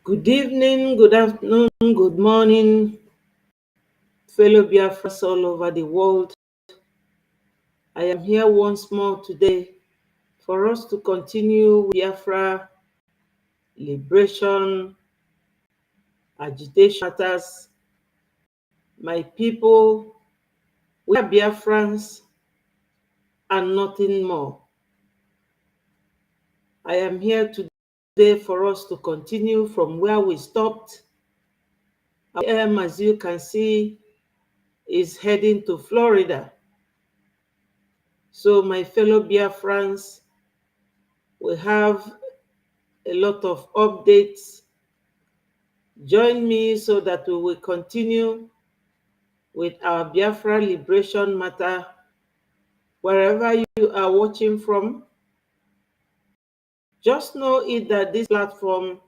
Good evening, good afternoon, good morning, fellow Biafras all over the world. I am here once more today for us to continue Biafra liberation, agitation matters. My people, we are Biafrans and nothing more. I am here today for us to continue from where we stopped. As you can see, is heading to Florida. So my fellow Biafrans, we have a lot of updates. Join me so that we will continue with our Biafra liberation matter wherever you are watching from. Just know it that this platform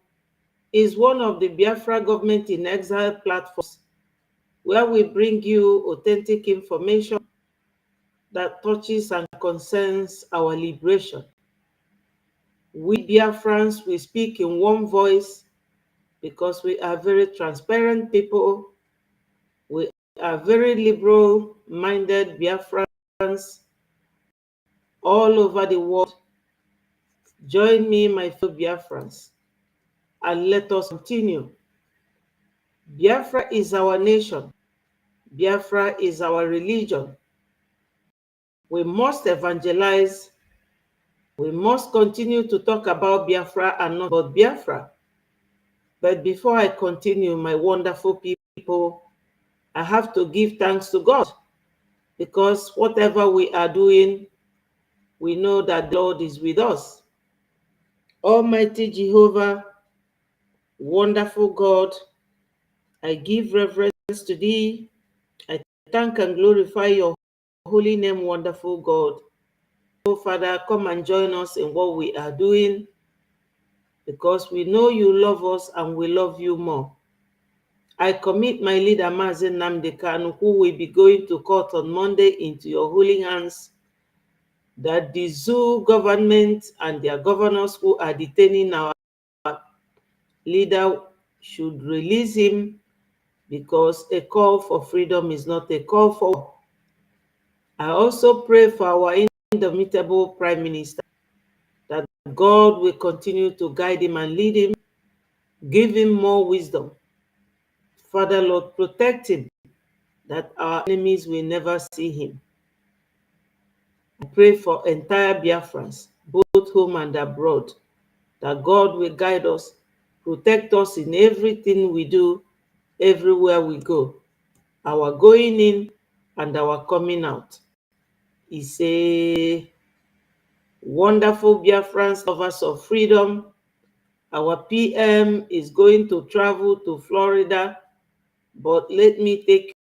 is one of the Biafra government in exile platforms where we bring you authentic information that touches and concerns our liberation. We Biafrans, we speak in one voice because we are very transparent people. We are very liberal-minded Biafrans all over the world. Join me, my fellow Biafrans, and let us continue. Biafra is our nation. Biafra is our religion. We must evangelize. We must continue to talk about Biafra and not about Biafra. But before I continue, my wonderful people, I have to give thanks to God, because whatever we are doing, we know that the Lord is with us. Almighty Jehovah, wonderful God, I give reverence to thee. I thank and glorify your holy name, wonderful God. Oh, Father, come and join us in what we are doing, because we know you love us and we love you more. I commit my leader, Mazi Nnamdi Kanu, who will be going to court on Monday, into your holy hands, that the zoo government and their governors who are detaining our leader should release him, because a call for freedom is not a call for war. I also pray for our indomitable Prime Minister, that God will continue to guide him and lead him, give him more wisdom. Father, Lord, protect him, that our enemies will never see him. I pray for entire Biafrans, both home and abroad, that God will guide us, protect us in everything we do, everywhere we go, our going in and our coming out. It's a wonderful Biafrans, lovers of freedom. Our PM is going to travel to Florida, but let me take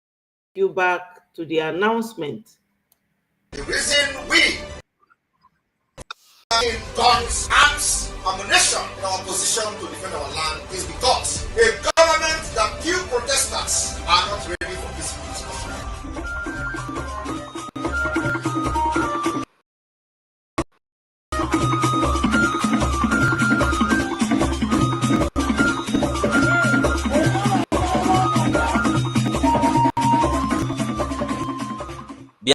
you back to the announcement. The reason we in guns, arms, ammunition in our position to defend our land is because a government that few protesters are not ready for peaceful discussion.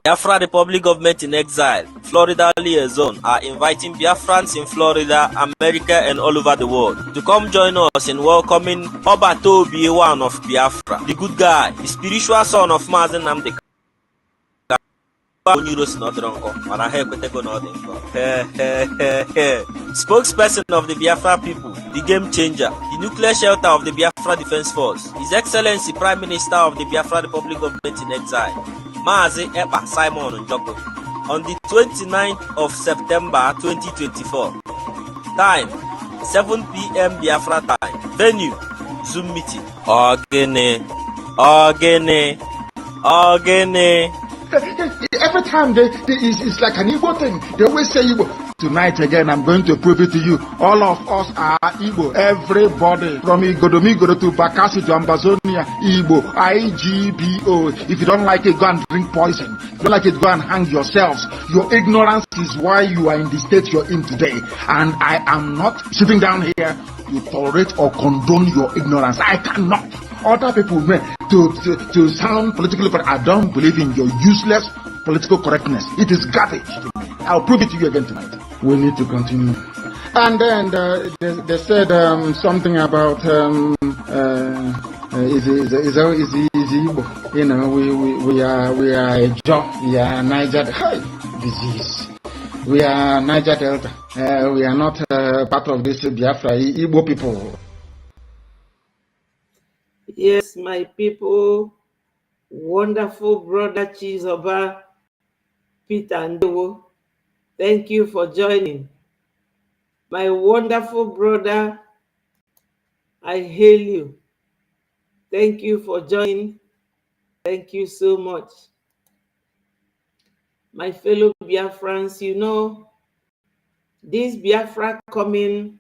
Biafra Republic Government in Exile, Florida Liaison are inviting Biafrans in Florida, America and all over the world to come join us in welcoming Obato B1 of Biafra, the good guy, the spiritual son of Mazi Nnamdi spokesperson of the Biafra people, the game changer, the nuclear shelter of the Biafra Defense Force, His Excellency Prime Minister of the Biafra Republic Government in Exile, Mazi Ekpa Simon Njoko, on the 29th of September 2024. Time 7 p.m. Biafra time. Venue Zoom meeting. Ogene. Every time it's like an Igbo thing. They always say Igbo. Tonight again, I'm going to prove it to you. All of us are Igbo. Everybody. From Igodomigodo to Bakassi to Ambazonia. Igbo. IGBO. If you don't like it, go and drink poison. If you don't like it, go and hang yourselves. Your ignorance is why you are in the state you're in today. And I am not sitting down here you tolerate or condone your ignorance. I cannot. Other people may to sound politically correct. I don't believe in your useless political correctness. It is garbage to me. I'll prove it to you again tonight. We need to continue. And then they said something about is Igbo. You know, we are a job. We are Niger disease. We are Niger Delta. We are not part of this Biafra Igbo people. Yes, my people, wonderful brother Chizoba, Peter Ndewo, thank you for joining. My wonderful brother, I hail you. Thank you for joining. Thank you so much. My fellow Biafrans, you know, this Biafra coming,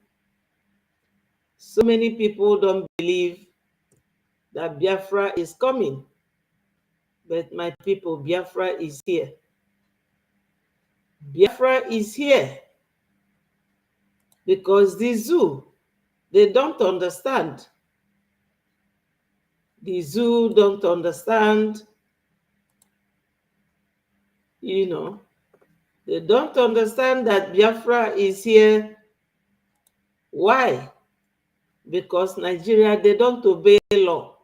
so many people don't believe that Biafra is coming. But my people, Biafra is here. Biafra is here because the zoo, they don't understand. The zoo don't understand. You know, they don't understand that Biafra is here. Why? Because Nigeria, they don't obey law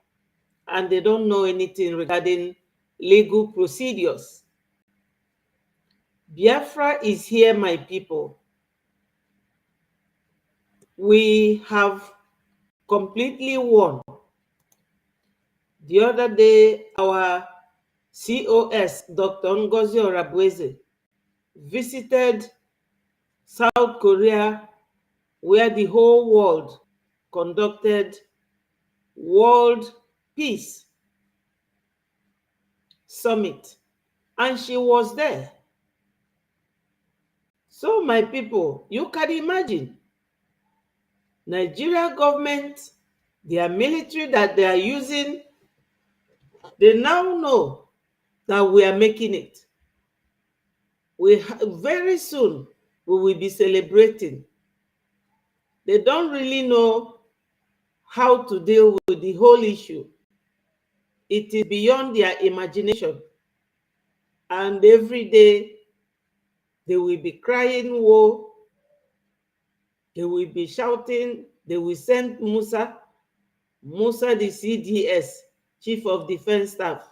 and they don't know anything regarding legal procedures. Biafra is here, my people. We have completely won. The other day, our COS, Dr. Ngozi Orabueze, visited South Korea, where the whole world conducted World Peace Summit, and she was there. So, my people, you can imagine, Nigeria government, their military that they are using, they now know that we are making it. Very soon, we will be celebrating. They don't really know how to deal with the whole issue. It is beyond their imagination. And every day, they will be crying woe. They will be shouting. They will send Musa, the CDS, Chief of Defense Staff.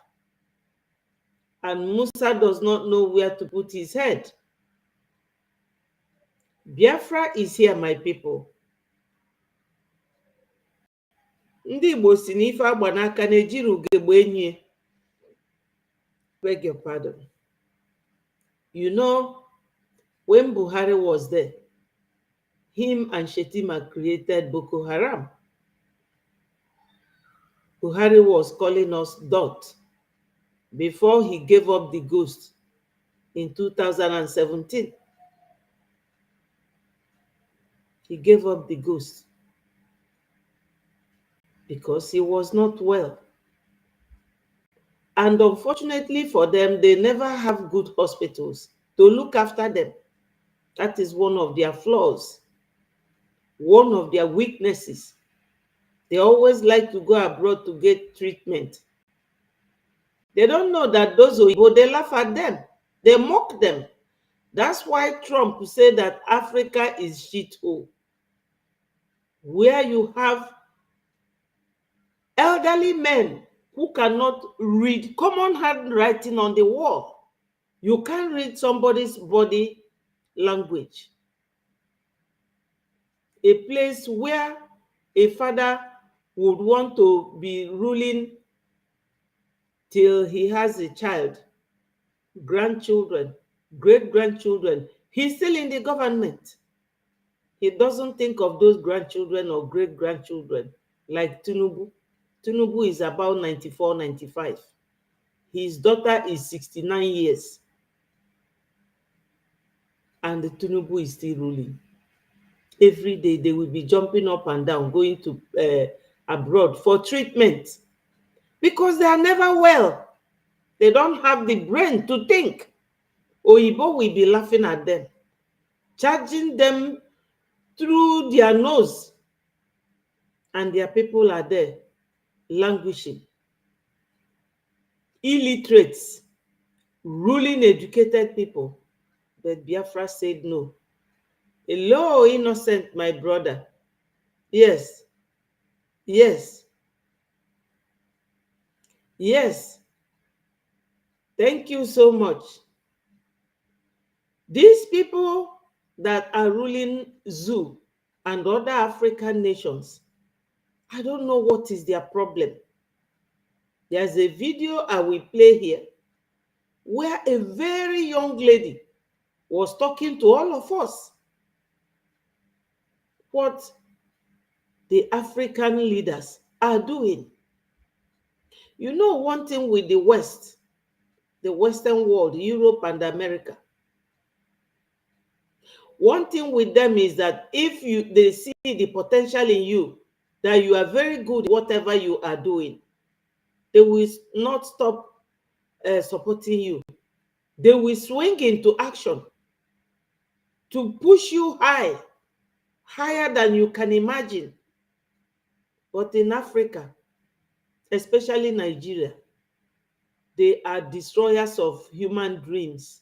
And Musa does not know where to put his head. Biafra is here, my people. Ndị Igbo si n'ife agba n'aka na-ejiri ugegbe enyi. Beg your pardon. You know, when Buhari was there, him and Shetima created Boko Haram. Buhari was calling us dot before he gave up the ghost in 2017. He gave up the ghost because he was not well. And unfortunately for them, they never have good hospitals to look after them. That is one of their flaws, one of their weaknesses. They always like to go abroad to get treatment. They don't know that those Oyibo, they laugh at them. They mock them. That's why Trump said that Africa is shithole, where you have elderly men who cannot read common handwriting on the wall. You can't read somebody's body language. A place where a father would want to be ruling till he has a child, grandchildren, great-grandchildren. He's still in the government. He doesn't think of those grandchildren or great-grandchildren like Tinubu. Tinubu is about 94, 95. His daughter is 69 years. And Tinubu is still ruling. Every day they will be jumping up and down, going to abroad for treatment. Because they are never well. They don't have the brain to think. Oyibo will be laughing at them, charging them through their nose and their people are there languishing. Illiterates ruling educated people. But Biafra said no. Hello, innocent, my brother. Yes. Yes. Yes. Thank you so much. These people that are ruling zoo and other African nations, I don't know what is their problem. There's a video I will play here where a very young lady was talking to all of us what the African leaders are doing. You know, one thing with the West, the Western world, Europe and America, one thing with them is that if they see the potential in you, that you are very good whatever you are doing, they will not stop supporting you. They will swing into action to push you higher than you can imagine. But in Africa, especially Nigeria, they are destroyers of human dreams.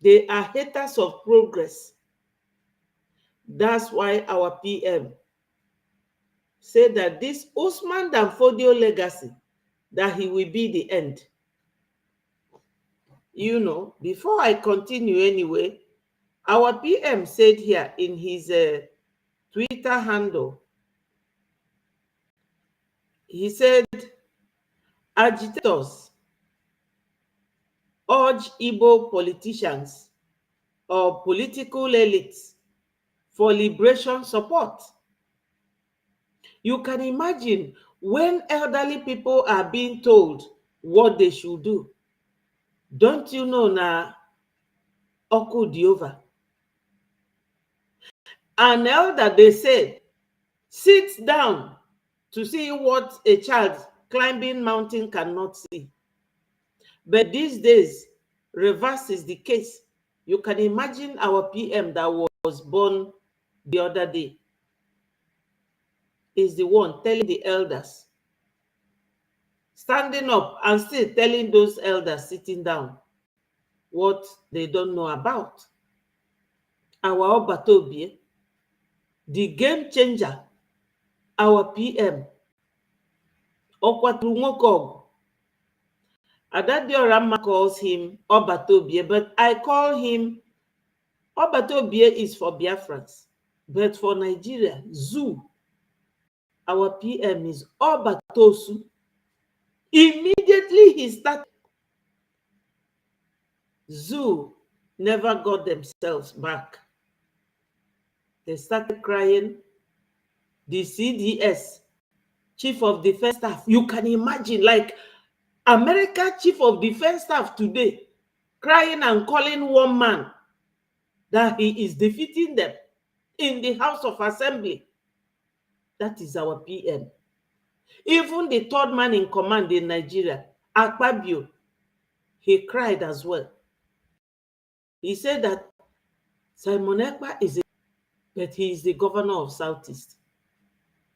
They are haters of progress. That's why our PM said that this Usman and Fodio legacy, that he will be the end. You know, before I continue anyway, our PM said here in his Twitter handle, he said, agitators urge Igbo politicians or political elites for liberation support. You can imagine when elderly people are being told what they should do. Don't you know na Oku Diova? An elder, they said, sits down to see what a child climbing mountain cannot see. But these days, reverse is the case. You can imagine our PM that was born the other day is the one telling the elders, standing up and still telling those elders sitting down what they don't know about. Our Obatobie, the game changer, our PM, Okwatungokog. Adadiorama calls him Obatobie, but I call him Obatobie is for Biafrans, but for Nigeria, Zoo, our PM is Obatosu. Immediately he started. Zoo never got themselves back. They started crying. The CDS, Chief of Defense Staff, you can imagine, like America Chief of Defense Staff today, crying and calling one man that he is defeating them in the House of Assembly. That is our PM. Even the third man in command in Nigeria, Akpabio, he cried as well. He said that Simon Ekpa is but he is the governor of Southeast,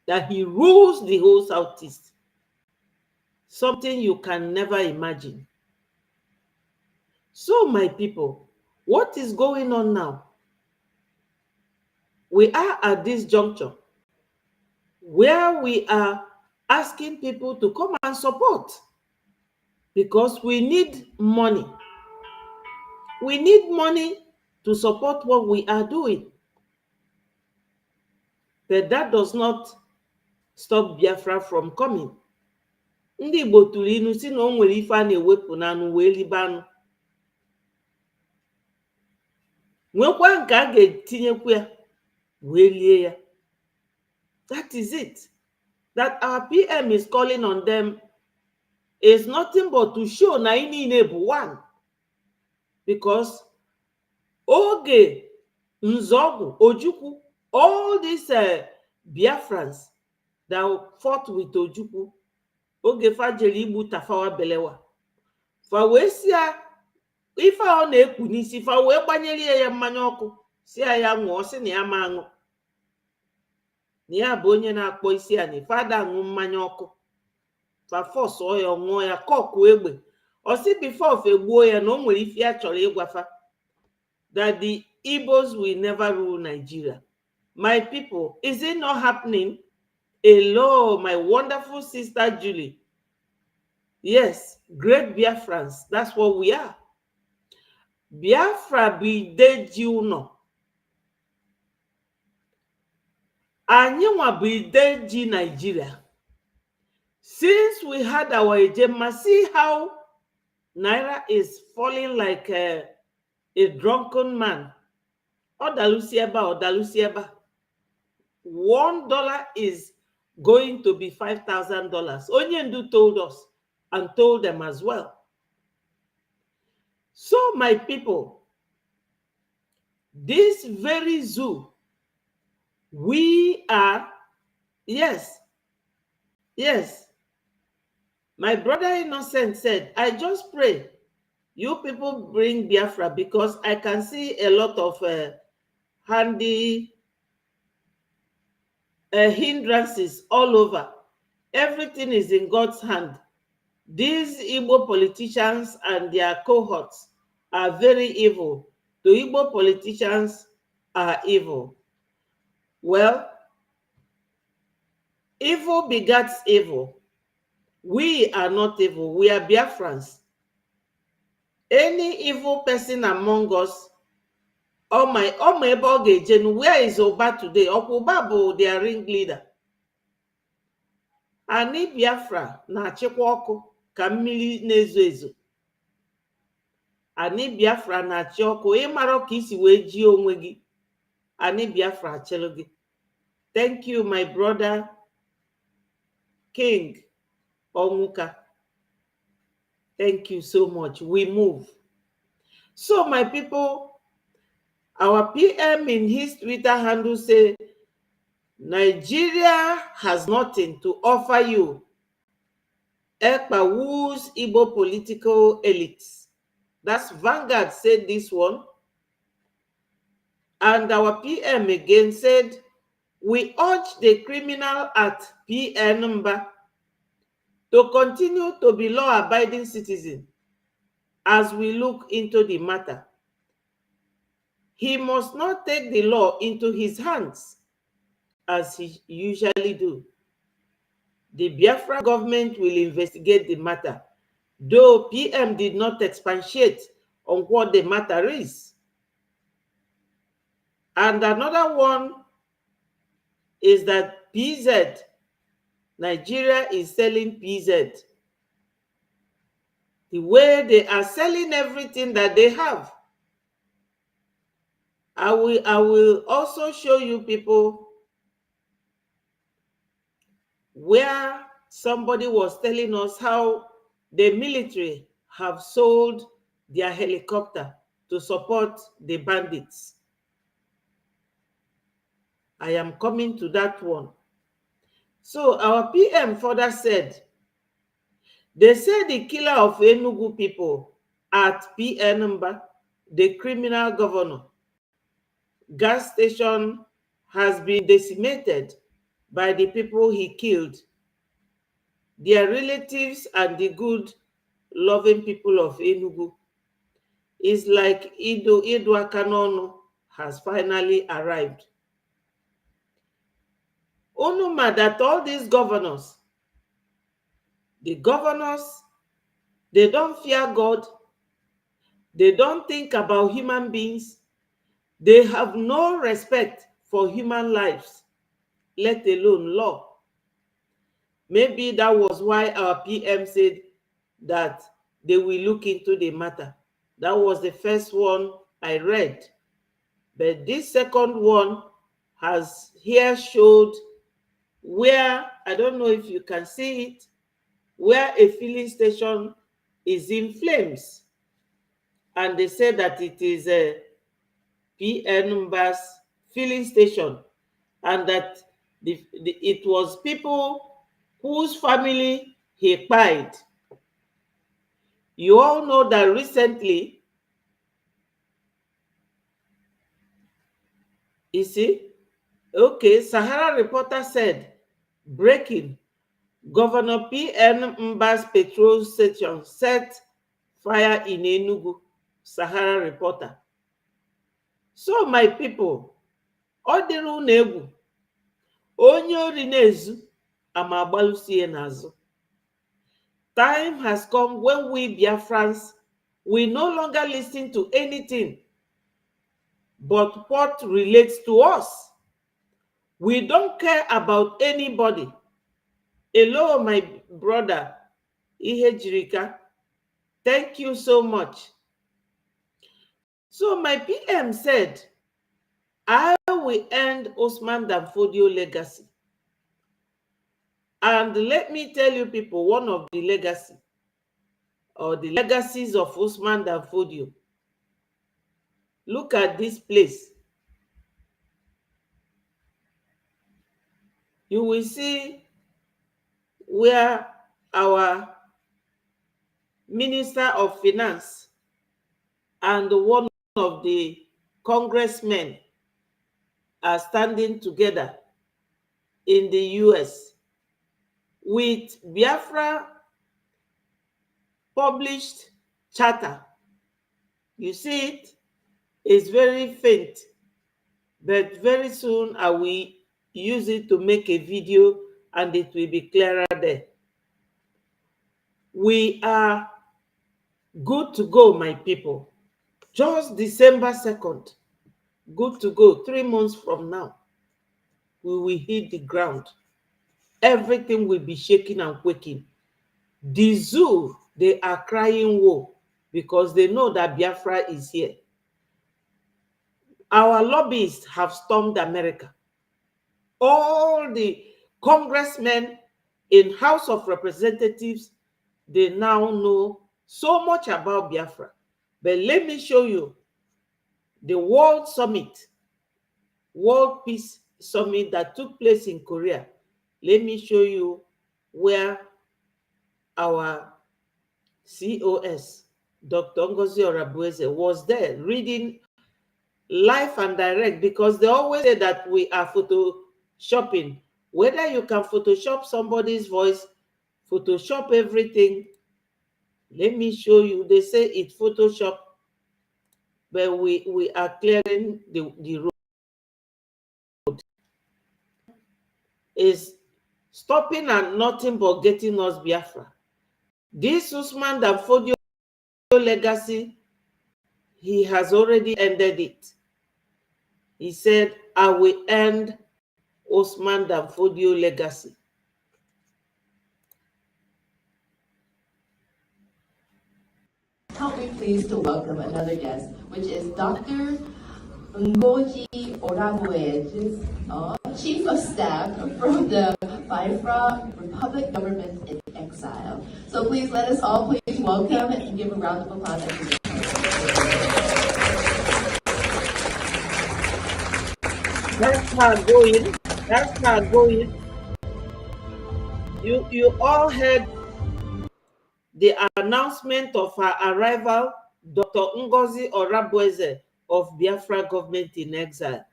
that he rules the whole Southeast. Something you can never imagine. So, my people, what is going on now? We are at this juncture where we are asking people to come and support, because we need money. We need money to support what we are doing. But that does not stop Biafra from coming. Ndị Igbo tụrụ inu si na o nwere ife a na-ewepụ n'anụ wee libe anụ. Nwekwa nke a ga-etinyekwu ya wee lie ya. That is it. That our PM is calling on them is nothing but to show na anyị niile bụ one. Because Oge, Nzogu, Ojukwu, all these Biafrans that fought with Ojukwu, Oge fajeli igbu Tafawa Balewa. Fa wee si ya ife ọ na-ekpu n'isi, fa wee gbanyere ya mmanya ọkụ si ya ṅụọ, si na ya ma aṅụ. ya bụ onye na-akpọ isi ani fada aṅụ mmanya ọkụ fa fọsụọ ya ọṅụọ ya kọkụ egbe ọsị bifo egbuo ya na o nwere ife ya chọrọ ịgwafa that the Igbos will never rule Nigeria. My people, is it not happening? Hello, my wonderful sister Julie. Yes, great Biafrans, that's what we are. Biafra be deji uno. Anyị nwa bụ deji Nigeria. Since we had our ejema, see how Naira is falling like a drunken man. Odalusieba. $1 is going to be $5,000. Onyendu told us and told them as well. So, my people, this very zoo, we are, yes, my brother Innocent said, I just pray you people bring Biafra because I can see a lot of handy hindrances all over. Everything is in God's hand. These Igbo politicians and their cohorts are very evil. The Igbo politicians are evil. Well, evil begets evil. We are not evil. We are Biafrans. Any evil person among us, oh my Jen, where is Oba today? Oba bụ their ringleader. Ani Biafra na-achịkwa ọkụ ka mmiri na-ezo ezo. Ani Biafra na-achị ọkụ ịmara ka isi wee ji onwe gị. Ani Biafra achịlụ gị. Thank you, my brother King Onwuka. Thank you so much. We move. So, my people, our PM in his Twitter handle say, Nigeria has nothing to offer you. Ekpa woo's Igbo political elites. That's Vanguard said this one. And our PM again said, we urge the criminal at PN number to continue to be law-abiding citizen as we look into the matter. He must not take the law into his hands, as he usually do. The Biafra government will investigate the matter, though PM did not expatiate on what the matter is. And another one is that PZ, Nigeria is selling PZ. The way they are selling everything that they have. I will also show you people where somebody was telling us how the military have sold their helicopter to support the bandits. I am coming to that one. So our PM further said, they say the killer of Enugu people at PN number, the criminal governor, gas station has been decimated by the people he killed. Their relatives and the good, loving people of Enugu. It's like Idua Kanono has finally arrived. Onuma that all these governors, the governors, they don't fear God. They don't think about human beings. They have no respect for human lives, let alone law. Maybe that was why our PM said that they will look into the matter. That was the first one I read. But this second one has here showed where, I don't know if you can see it, where a filling station is in flames. And they said that it is a PN numbers filling station, and that it was people whose family he pied. You all know that recently, you see, Okay, Sahara Reporter said, breaking, Governor P.N. Mba's petrol station set fire in Enugu. Sahara Reporter. So my people, ọ dịrị unu egwu, onye ori na-ezu ama agbalụsie n'azụ. Time has come when we Biafrans will no longer listen to anything but what relates to us. We don't care about anybody. Hello, my brother, Ihe Jirika. Thank you so much. So my PM said, I will end Usman and Fodio legacy. And let me tell you people, one of the legacy, or the legacies of Usman and Fodio. Look at this place. You will see where our Minister of Finance and one of the congressmen are standing together in the US with Biafra published charter. You see it? It's very faint, but very soon I will use it to make a video and it will be clearer there. We are good to go, my people. Just December 2nd, good to go. 3 months from now, we will hit the ground. Everything will be shaking and quaking. The zoo, they are crying woe because they know that Biafra is here. Our lobbyists have stormed America. All the congressmen in House of Representatives, they now know so much about Biafra. But let me show you the World Summit, World Peace Summit that took place in Korea. Let me show you where our COS, Dr. Ngozi Orabueze, was there reading live and direct, because they always say that we are photoshopping. Whether you can Photoshop somebody's voice, Photoshop everything. Let me show you. They say it's Photoshop, but we are clearing the road. Is stopping and nothing but getting us Biafra. This Usman and Fodio legacy, he has already ended it. He said, I will end Usman and Fodio legacy. Help me please to welcome another guest, which is Dr. Ngozi Orabueze, Chief of Staff from the Biafra Republic Government in Exile. So please let us all please welcome and give a round of applause. That's not going. That's not going. You all heard the announcement of her arrival, Dr. Ngozi Orabueze of Biafra Government in Exile.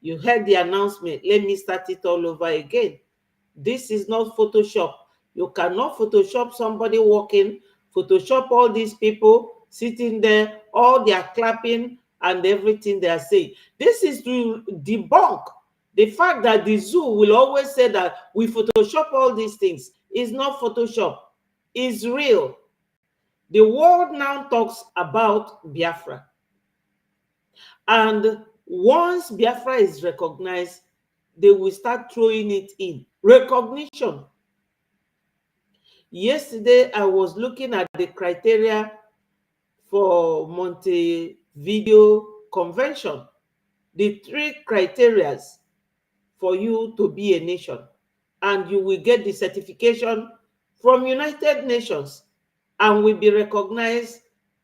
You heard the announcement. Let me start it all over again. This is not Photoshop. You cannot Photoshop somebody walking, Photoshop all these people sitting there, all they are clapping and everything they are saying. This is to debunk the fact that the zoo will always say that we Photoshop all these things. It's not Photoshop. It's real. The world now talks about Biafra. And once Biafra is recognized, they will start throwing it in. Recognition. Yesterday, I was looking at the criteria for Montevideo Convention. The 3 criteria for you to be a nation. And you will get the certification from United Nations and will be recognized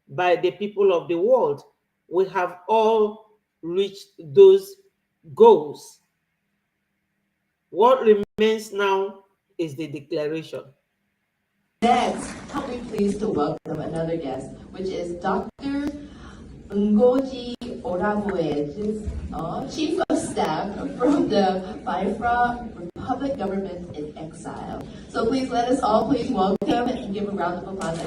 by the people of the world. We have all reached those goals. What remains now is the declaration. Next, help me please to welcome another guest, which is Dr. Ngozi Orabue's Chief of Staff from the Biafra Republic Government in Exile. So please let us all please welcome and give a round of applause.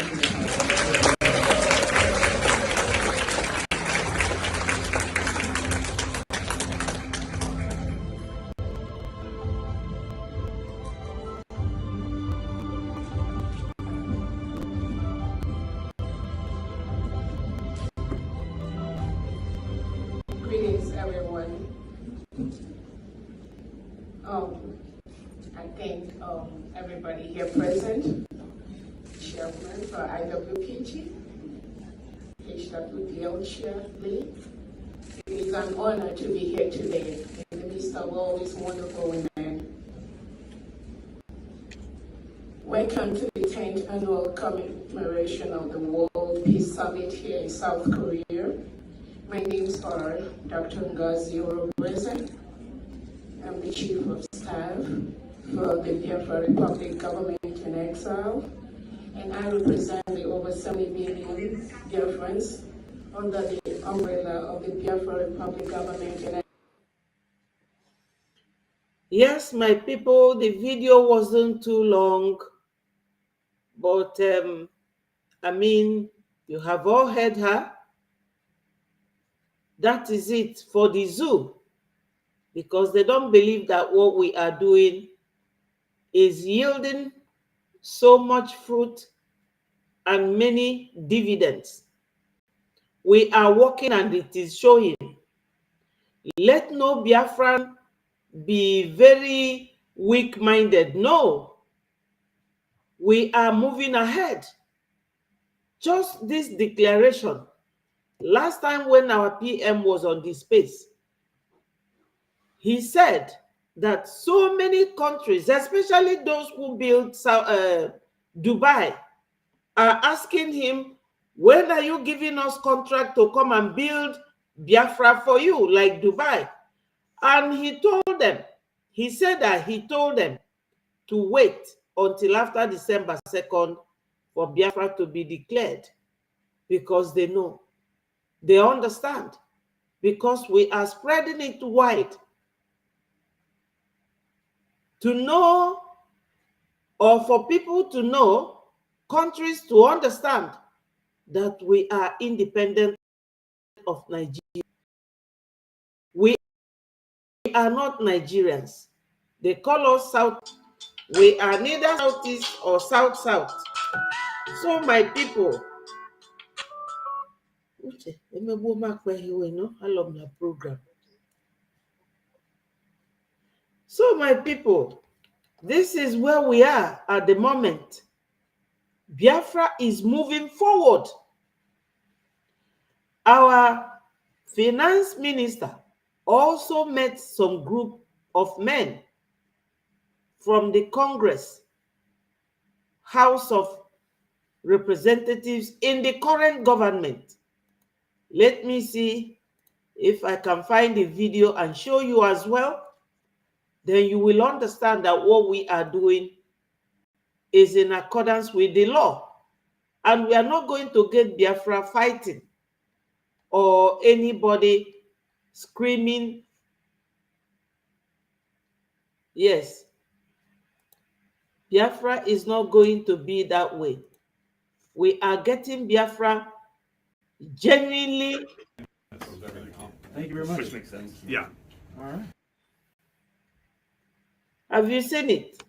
Greetings, everyone. I thank everybody here present, Chairman for IWPG, HWPL Chair Lee. It is an honor to be here today in the midst of all these wonderful women. Welcome to the 10th annual commemoration of the World Peace Summit here in South Korea. My names are Dr. Ngozi Orobeze. I'm the Chief of Staff for the Biafra Republic Government in Exile, and I represent the over 70 million Biafrans under the umbrella of the Biafra Republic Government in Exile. Yes, my people, the video wasn't too long, but I mean, you have all heard her. That is it for the zoo, because they don't believe that what we are doing is yielding so much fruit and many dividends. We are working and it is showing. Let no Biafran be very weak-minded. No, we are moving ahead. Just this declaration. Last time when our PM was on this space, he said that so many countries, especially those who built Dubai, are asking him, when are you giving us contract to come and build Biafra for you, like Dubai? And he told them, he said that he told them to wait until after December 2nd for Biafra to be declared, because they know, they understand, because we are spreading it wide to know, or for people to know, countries to understand that we are independent of Nigeria. We are not Nigerians. They call us South. We are neither Southeast or South-South. So my people, I love my program. So my people, this is where we are at the moment. Biafra is moving forward. Our finance minister also met some group of men from the Congress, House of Representatives in the current government. Let me see if I can find the video and show you as well. Then you will understand that what we are doing is in accordance with the law. And we are not going to get Biafra fighting or anybody screaming. Yes, Biafra is not going to be that way. We are getting Biafra genuinely. Thank you very much. Which makes sense. Yeah. All right. Have you seen it?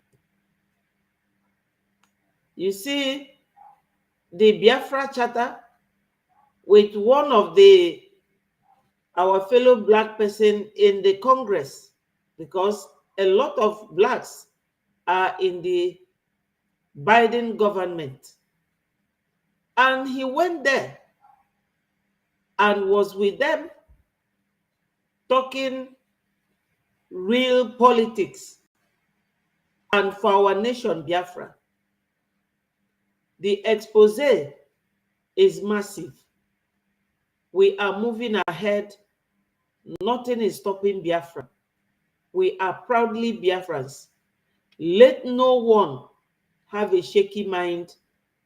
You see the Biafra charter with one of our fellow black person in the Congress, because a lot of blacks are in the Biden government. And he went there and was with them talking real politics and for our nation, Biafra. The expose is massive. We are moving ahead. Nothing is stopping Biafra. We are proudly Biafrans. Let no one have a shaky mind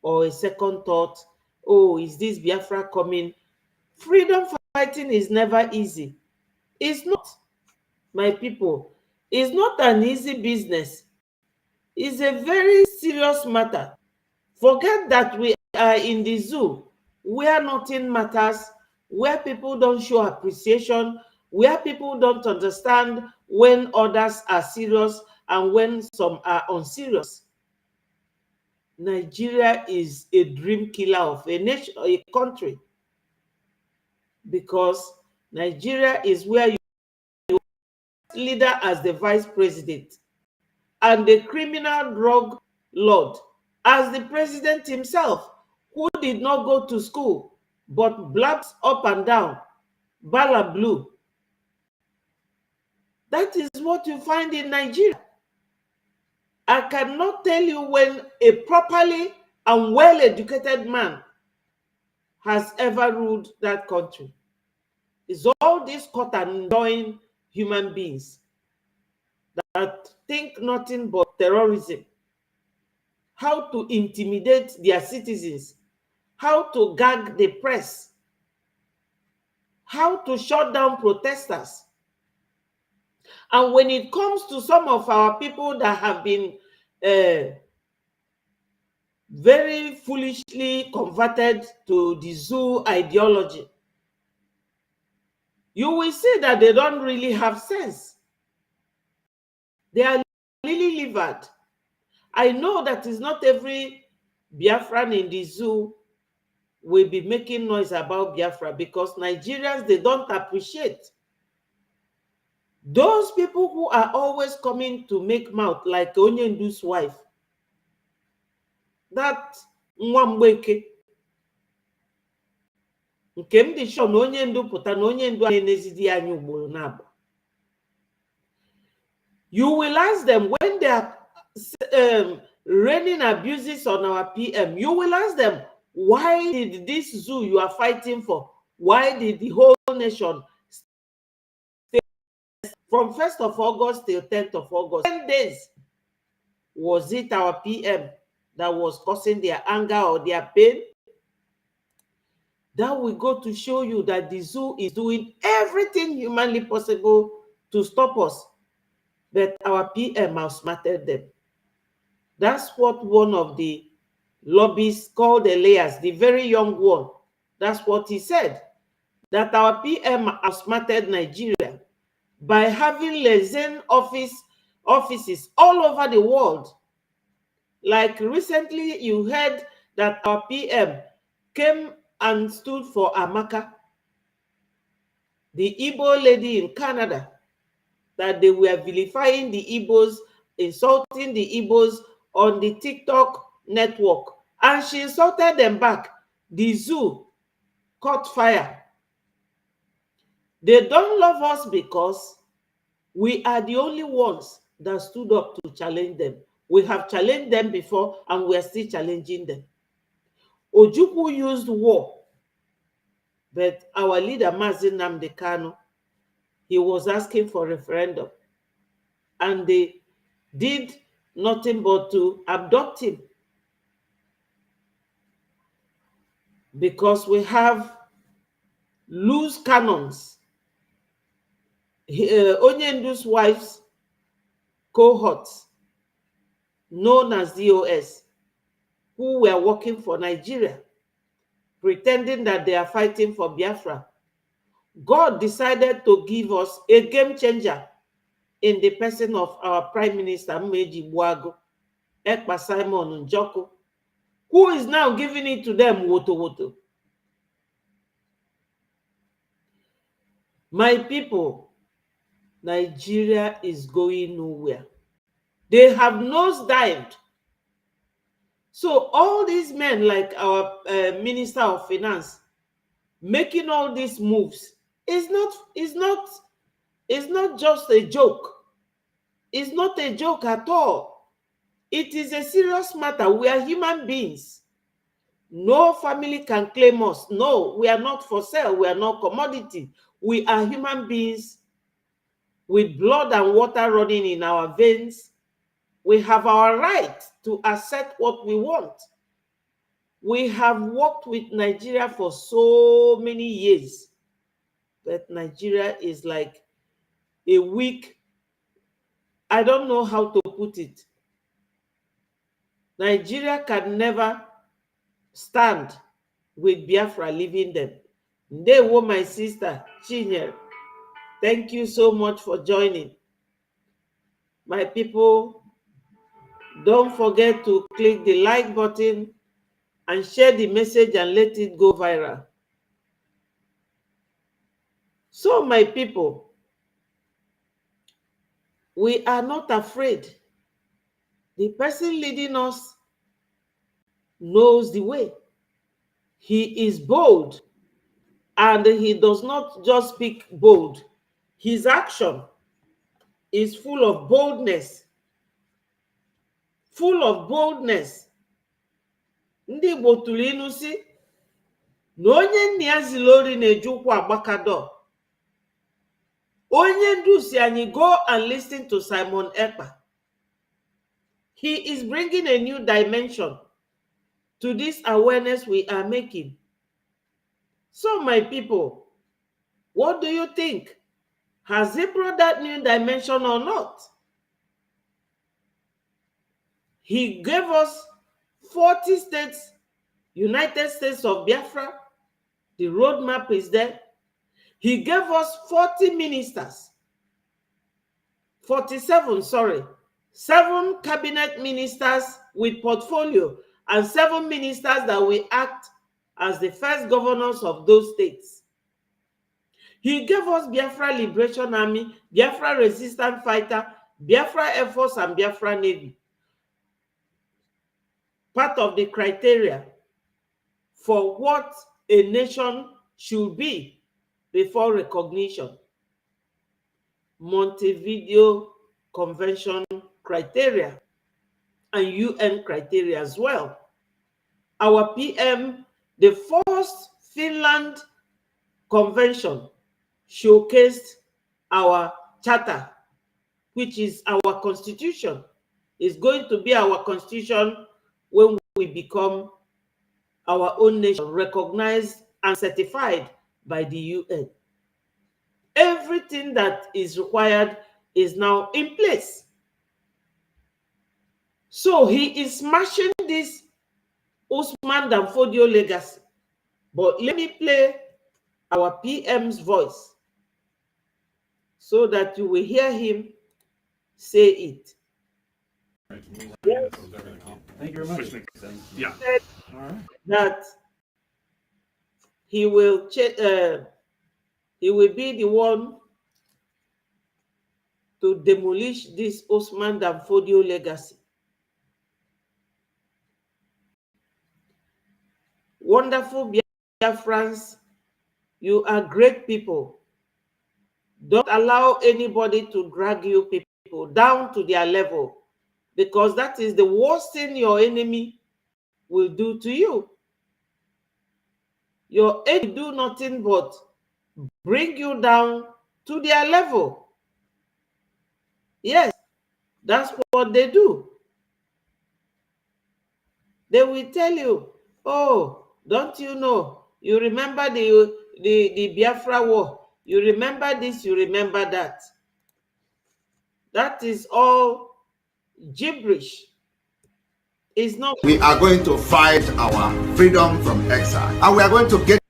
or a second thought. Oh, is this Biafra coming? Freedom fighting is never easy. It's not, my people. It's not an easy business. It's a very serious matter. Forget that we are in the zoo where nothing matters, where people don't show appreciation, where people don't understand when others are serious and when some are unserious. Nigeria is a dream killer of a nation, a country, because Nigeria is where you leader as the vice president and the criminal drug lord as the president himself, who did not go to school but blabs up and down, bala blue. That is what you find in Nigeria. I cannot tell you when a properly and well-educated man has ever ruled that country. It's all these caught and enjoying human beings that think nothing but terrorism, how to intimidate their citizens, how to gag the press, how to shut down protesters. And when it comes to some of our people that have been very foolishly converted to the zoo ideology, you will see that they don't really have sense. They are really livered. I know that is not every Biafran in the zoo will be making noise about Biafra, because Nigerians, they don't appreciate those people who are always coming to make mouth, like Onyendu's wife, that Nwambeke. Nke m dị sure na Onyendu pụta na Onyendu anyị n'ezidi anyị ugboro n'abụ. You will ask them when they are raining abuses on our PM, you will ask them, why did this zoo you are fighting for, why did the whole nation stay from 1st of August till 10th of August? 10 days. Was it our PM that was causing their anger or their pain? That will go to show you that the zoo is doing everything humanly possible to stop us. But our PM outsmarted them. That's what one of the lobbyists called Elias, the very young one, that's what he said. That our PM outsmarted Nigeria by having liaison offices all over the world. Like recently, you heard that our PM came and stood for Amaka, the Igbo lady in Canada, that they were vilifying the Igbos, insulting the Igbos on the TikTok network, and she insulted them back. The zoo caught fire. They don't love us because we are the only ones that stood up to challenge them. We have challenged them before, and we are still challenging them. Ojukwu used war, but our leader, Mazi Nnamdi Kanu, he was asking for referendum, and they did nothing but to abduct him, because we have loose cannons. Onyendu's wife's cohorts, known as DOS, who were working for Nigeria, pretending that they are fighting for Biafra. God decided to give us a game changer in the person of our Prime Minister, Mmeji Buago, Ekpa Simon Njoku, who is now giving it to them woto woto. My people, Nigeria is going nowhere. They have nosedived. So all these men, like our Minister of Finance, making all these moves is not just a joke. It's not a joke at all. It is a serious matter. We are human beings. No family can claim us. No, we are not for sale. We are not commodity. We are human beings with blood and water running in our veins. We have our right to assert what we want. We have worked with Nigeria for so many years. But Nigeria is like a weak, I don't know how to put it. Nigeria can never stand with Biafra leaving them. Ndewo, my sister Chinyere. Thank you so much for joining. My people, don't forget to click the like button and share the message and let it go viral. So, my people, we are not afraid. The person leading us knows the way. He is bold, and he does not just speak bold. His action is full of boldness. Full of boldness. Ndị Igbo tụrụ ilu sị na onye nna ya ziri ori na-eji ụkwụ agbakadọ. Onye ndu si anyị go and listen to Simon Ekpa. He is bringing a new dimension to this awareness we are making. So, my people, what do you think? Has he brought that new dimension or not? He gave us 40 states, United States of Biafra. The roadmap is there. He gave us 40 ministers, 47, sorry, 7 cabinet ministers with portfolio, and 7 ministers that will act as the first governors of those states. He gave us Biafra Liberation Army, Biafra Resistance Fighter, Biafra Air Force, and Biafra Navy. Part of the criteria for what a nation should be before recognition. Montevideo Convention criteria and UN criteria as well. Our PM, the first Finland Convention, showcased our charter, which is our constitution. Is going to be our constitution when we become our own nation, recognized and certified by the UN. Everything that is required is now in place. So he is smashing this Usman and Fodio legacy. But let me play our PM's voice so that you will hear him say it. Yes. Thank you very much. Yeah. All right. That he will be the one to demolish this Usman and Fodio legacy. Wonderful Biafrans, you are great people. Don't allow anybody to drag you people down to their level, because that is the worst thing your enemy will do to you. Your enemy do nothing but bring you down to their level. Yes, that's what they do. They will tell you, oh, don't you know? You remember the Biafra war. You remember this, you remember that. That is all gibberish. It's not. We are going to fight our freedom from exile, and we are going to get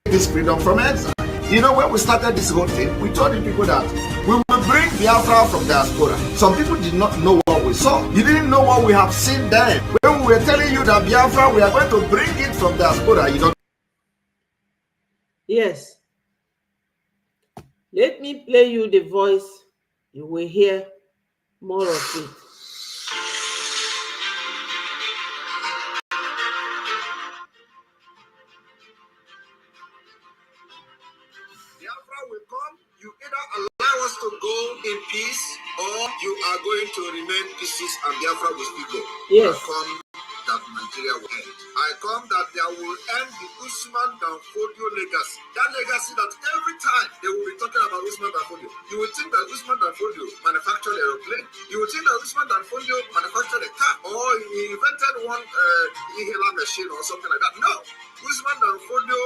this freedom from exile. You know, when we started this whole thing, we told the people that we will bring Biafra from diaspora. Some people did not know what we saw. You didn't know what we have seen then. When we were telling you that Biafra, we are going to bring it from diaspora, you don't. Yes. Let me play you the voice. You will hear more of it. Biafra will come. You either allow us to go in peace, or you are going to remain pieces and Biafra will still go. Yes. I come that Nigeria will end. I come that there will end the Usman and Fodio legacy. That legacy that every time they will be talking about Usman and Fodio, you will think that Usman and Fodio manufactured an aeroplane. You will think that Usman and Fodio manufactured a car, or he invented one inhaler machine or something like that. No. Usman and Fodio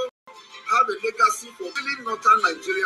have a legacy for killing northern Nigeria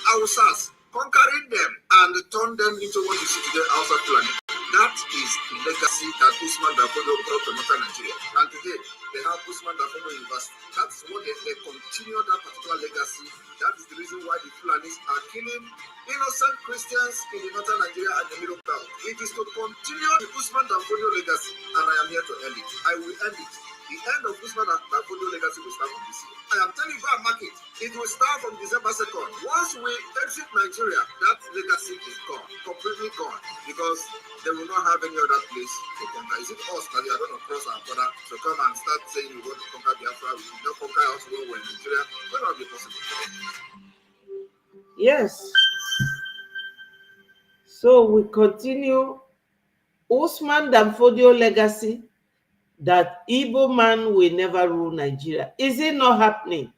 Hausas, conquering them and turn them into what you see today outside planet. That is the legacy that Usman Fodio brought to northern Nigeria. And today, they have Usman Fodio University. That's what they continue that particular legacy. That is the reason why the Fulanis are killing innocent Christians in the northern Nigeria and the middle belt. It is to continue the Usman Fodio legacy, and I am here to end it. I will end it. The end of Usman Fodio legacy will start from this year. I am telling you, go and mark it. It will start from December 2nd. Once we exit Nigeria, that legacy is gone, completely gone, because they will not have any other place to conquer. Is it us that we are going to cross our border to come and start saying we want to conquer Biafra? We will not conquer us when we're in Nigeria. It will not be possible. Yes. So we continue Usman Fodio legacy that Igbo man will never rule Nigeria. Is it not happening?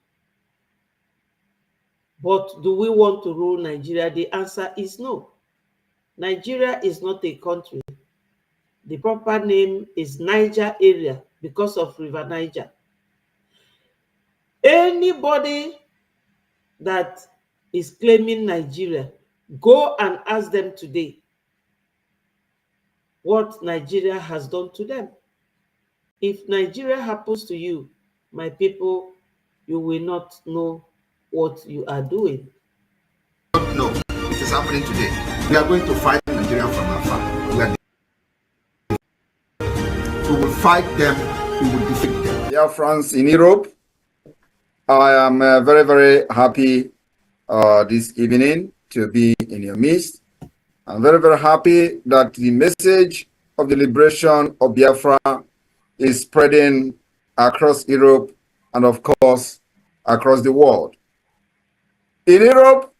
But do we want to rule Nigeria? The answer is no. Nigeria is not a country. The proper name is Niger area because of River Niger. Anybody that is claiming Nigeria, go and ask them today what Nigeria has done to them. If Nigeria happens to you, my people, you will not know what you are doing. No, it is happening today. We are going to fight Nigeria from afar. We will fight them, we will defeat them. Dear friends in Europe, I am very, very happy this evening to be in your midst. I'm very, very happy that the message of the liberation of Biafra is spreading across Europe and, of course, across the world. In Europe,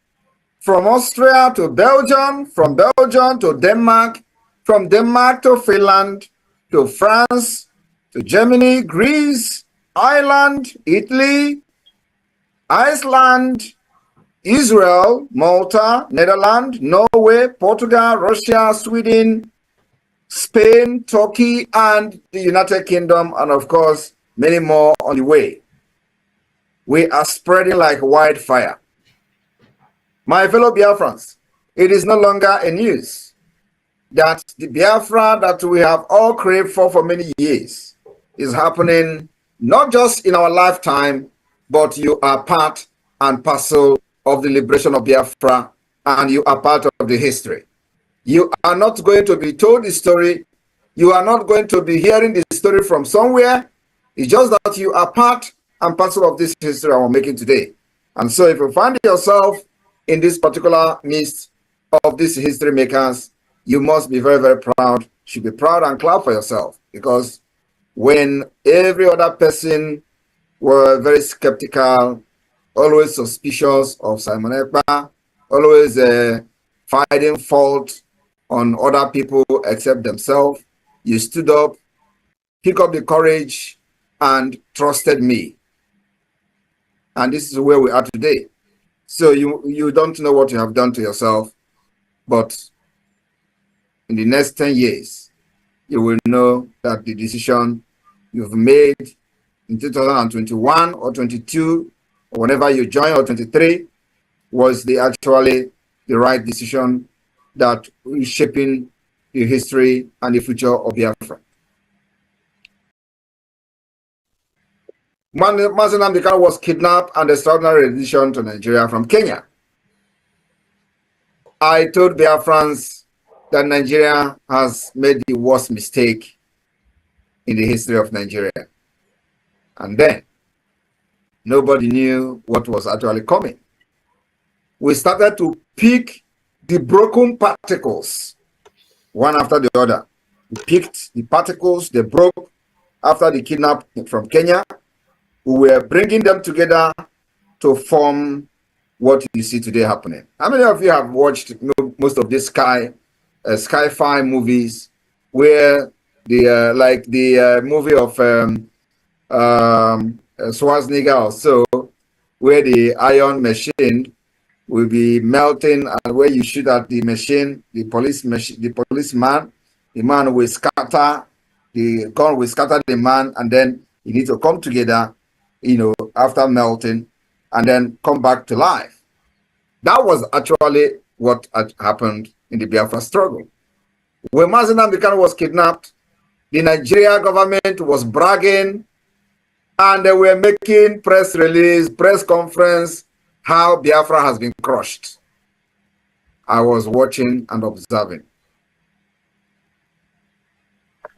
from Austria to Belgium, from Belgium to Denmark, from Denmark to Finland, to France, to Germany, Greece, Ireland, Italy, Iceland, Israel, Malta, Netherlands, Norway, Portugal, Russia, Sweden, Spain, Turkey, and the United Kingdom, and of course, many more on the way. We are spreading like wildfire. My fellow Biafrans, it is no longer a news that the Biafra that we have all craved for many years is happening not just in our lifetime, but you are part and parcel of the liberation of Biafra, and you are part of the history. You are not going to be told the story. You are not going to be hearing the story from somewhere. It's just that you are part and parcel of this history I'm making today. And so if you find yourself in this particular midst of these history makers, you must be very, very proud. You should be proud and clap for yourself, because when every other person were very skeptical, always suspicious of Simon Ekpa, always finding fault on other people except themselves, you stood up, picked up the courage, and trusted me. And this is where we are today. So you don't know what you have done to yourself, but in the next 10 years, you will know that the decision you've made in 2021 or 22, or whenever you join, or 23, was actually the right decision that is shaping the history and the future of Biafra. Mazi Nnamdi Kanu was kidnapped and extraordinary rendition to Nigeria from Kenya. I told Biafrans that Nigeria has made the worst mistake in the history of Nigeria. And then, nobody knew what was actually coming. We started to pick the broken particles, one after the other. We picked the particles they broke after the kidnap from Kenya. We were bringing them together to form what you see today happening. How many of you have watched most of these sci-fi movies, where the like the movie of Schwarzenegger or so, where the iron machine will be melting, and where you shoot at the machine, the policeman, the man will scatter, the gun will scatter the man, and then you need to come together, you know, after melting, and then come back to life. That was actually what had happened in the Biafra struggle. When Mazi Nnamdi Kanu was kidnapped, the Nigeria government was bragging, and they were making press release, press conference, how Biafra has been crushed. I was watching and observing.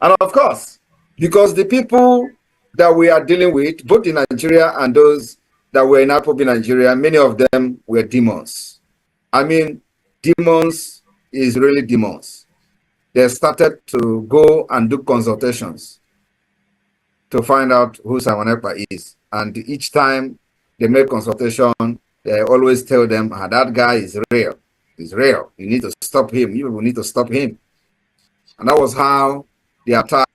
And of course, because the people that we are dealing with, both in Nigeria and those that were in Apobi, Nigeria, many of them were demons. I mean, demons is really demons. They started to go and do consultations to find out who Simon Ekpa is. And each time they make consultation, they always tell them, that guy is real. He's real. You need to stop him. You need to stop him. And that was how the attack.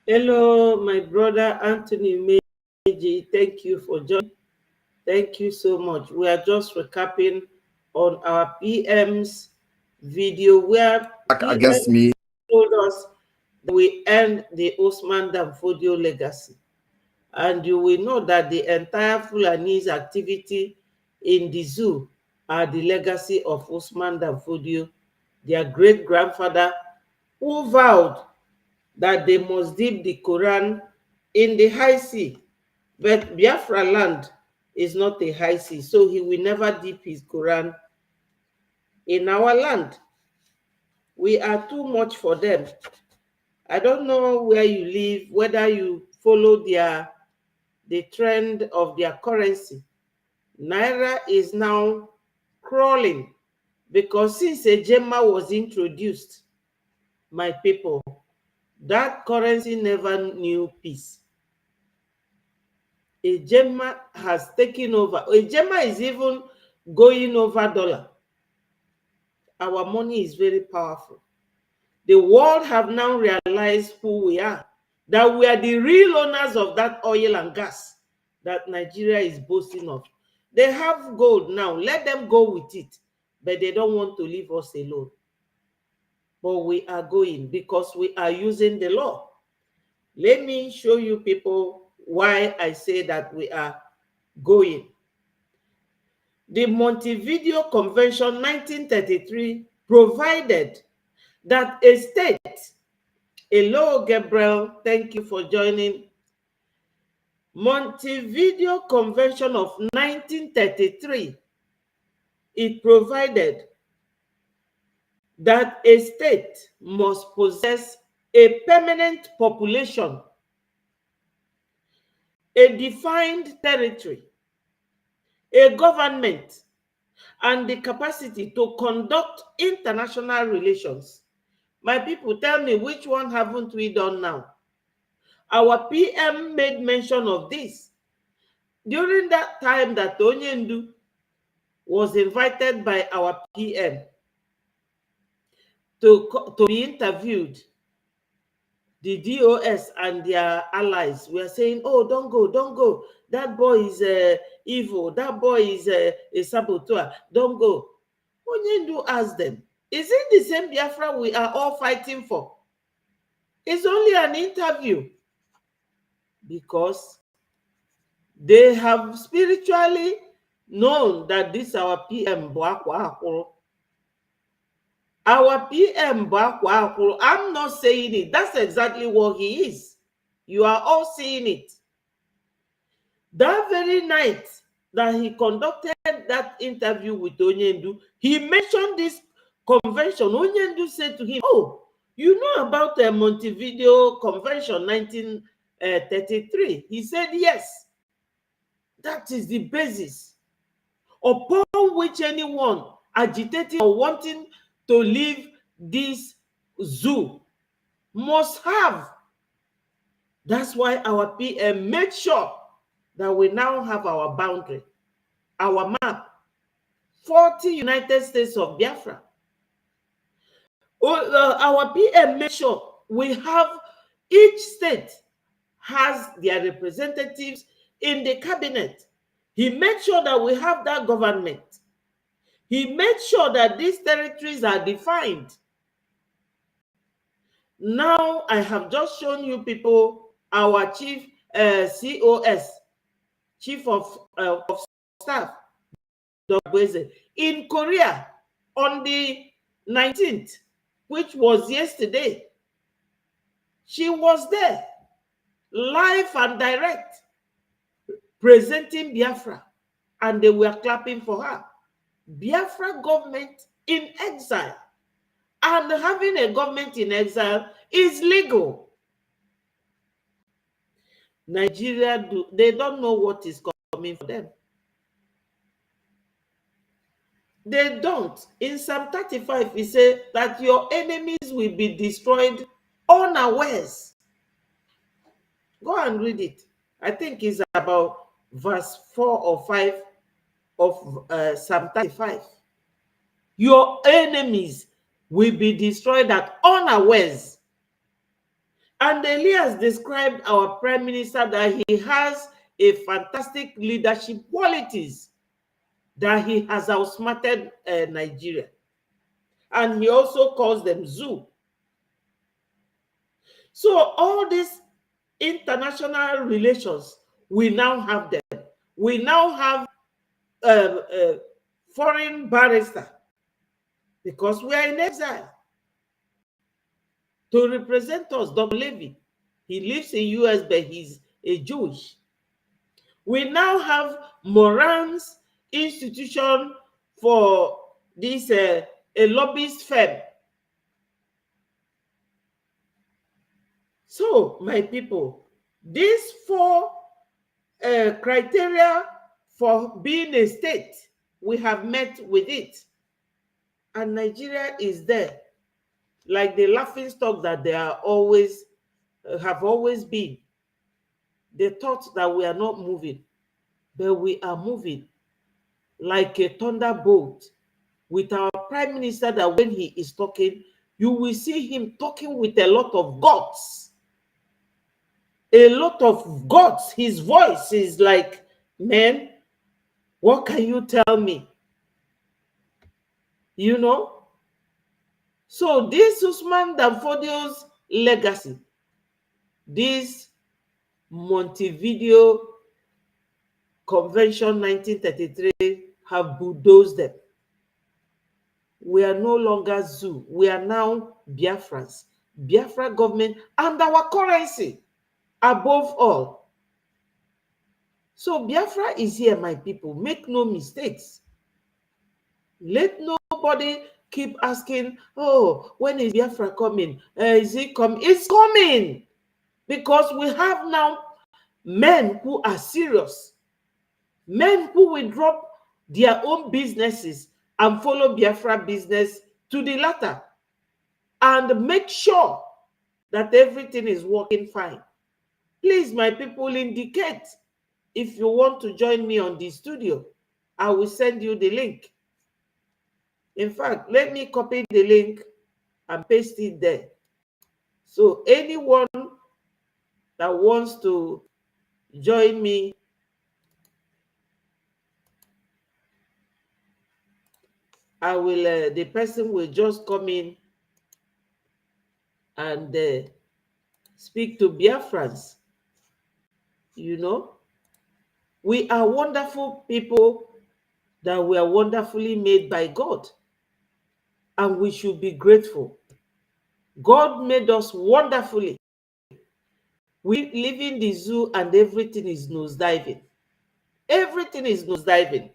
Hello, my brother Anthony Meji. Thank you for joining. Thank you so much. We are just recapping on our PM's video where against me told us that we end the Usman and Fodio legacy. And you will know that the entire Fulani's activity in the zoo are the legacy of Usman and Fodio, their great-grandfather, who vowed that they must dip the Quran in the high sea. But Biafra land is not a high sea, so he will never dip his Quran in our land. We are too much for them. I don't know where you live, whether you follow the trend of their currency. Naira is now crawling because since Ejema was introduced, my people, that currency never knew peace. Ejema has taken over. Ejema is even going over dollar. Our money is very powerful. The world have now realized who we are, that we are the real owners of that oil and gas that Nigeria is boasting of. They have gold now. Let them go with it. But they don't want to leave us alone. But we are going because we are using the law. Let me show you people why I say that we are going. The Montevideo Convention 1933 provided that a state, hello Gabriel, thank you for joining. Montevideo Convention of 1933, it provided that a state must possess a permanent population, a defined territory, a government, and the capacity to conduct international relations. My people, tell me, which one haven't we done now? Our PM made mention of this. During that time that Onyendu was invited by our PM to be interviewed, the DOS and their allies were saying, oh, don't go, don't go. That boy is evil. That boy is a saboteur. Don't go. Onyendu asked them, is it the same Biafra we are all fighting for? It's only an interview. Because they have spiritually known that this our PM Boakwa. Our PM Boakwa, I'm not saying it. That's exactly what he is. You are all seeing it. That very night that he conducted that interview with Onyendu, he mentioned this convention. Onyendu said to him, oh, you know about the Montevideo Convention 1933? He said, yes. That is the basis upon which anyone agitating or wanting to leave this zoo must have. That's why our PM made sure that we now have our boundary, our map, 40 United States of Biafra. Our PM made sure we have, each state has their representatives in the cabinet. He made sure that we have that government. He made sure that these territories are defined. Now I have just shown you people our chief COS, chief of staff, in Korea on the 19th, which was yesterday. She was there, live and direct, presenting Biafra, and they were clapping for her. Biafra government in exile, and having a government in exile is legal. Nigeria, they don't know what is coming for them. They don't. In Psalm 35, he said that your enemies will be destroyed unawares. Go and read it. I think it's about verse 4 or 5 of Psalm 35. Your enemies will be destroyed at unawares. And Elias described our prime minister that he has a fantastic leadership qualities, that he has outsmarted Nigeria. And he also calls them zoo. So all these international relations, we now have them. We now have a foreign barrister, because we are in exile, to represent us, Dr. Levy. He lives in US, but he's a Jewish. We now have Moran's institution for this a lobbyist firm. So, my people, these four criteria for being a state, we have met with it. And Nigeria is there, like the laughing stock that they are always, have always been. They thought that we are not moving, but we are moving like a thunderbolt, with our prime minister, that when he is talking, you will see him talking with a lot of guts. A lot of guts. His voice is like, man, what can you tell me? You know? So this Usman and Fodio's legacy, this Montevideo Convention 1933, have bulldozed them. We are no longer zoo. We are now Biafrans. Biafra government and our currency above all. So Biafra is here, my people. Make no mistakes. Let nobody keep asking, oh, when is Biafra coming? Is it coming? It's coming. Because we have now men who are serious. Men who will drop their own businesses and follow Biafra business to the latter, and make sure that everything is working fine. Please, my people, indicate if you want to join me on the studio. I will send you the link. In fact, let me copy the link and paste it there. So anyone that wants to join me, I will, the person will just come in and speak to Biafrans. You know, we are wonderful people, that we are wonderfully made by God, and we should be grateful. God made us wonderfully. We live in the zoo and everything is nosediving. Everything is nosediving.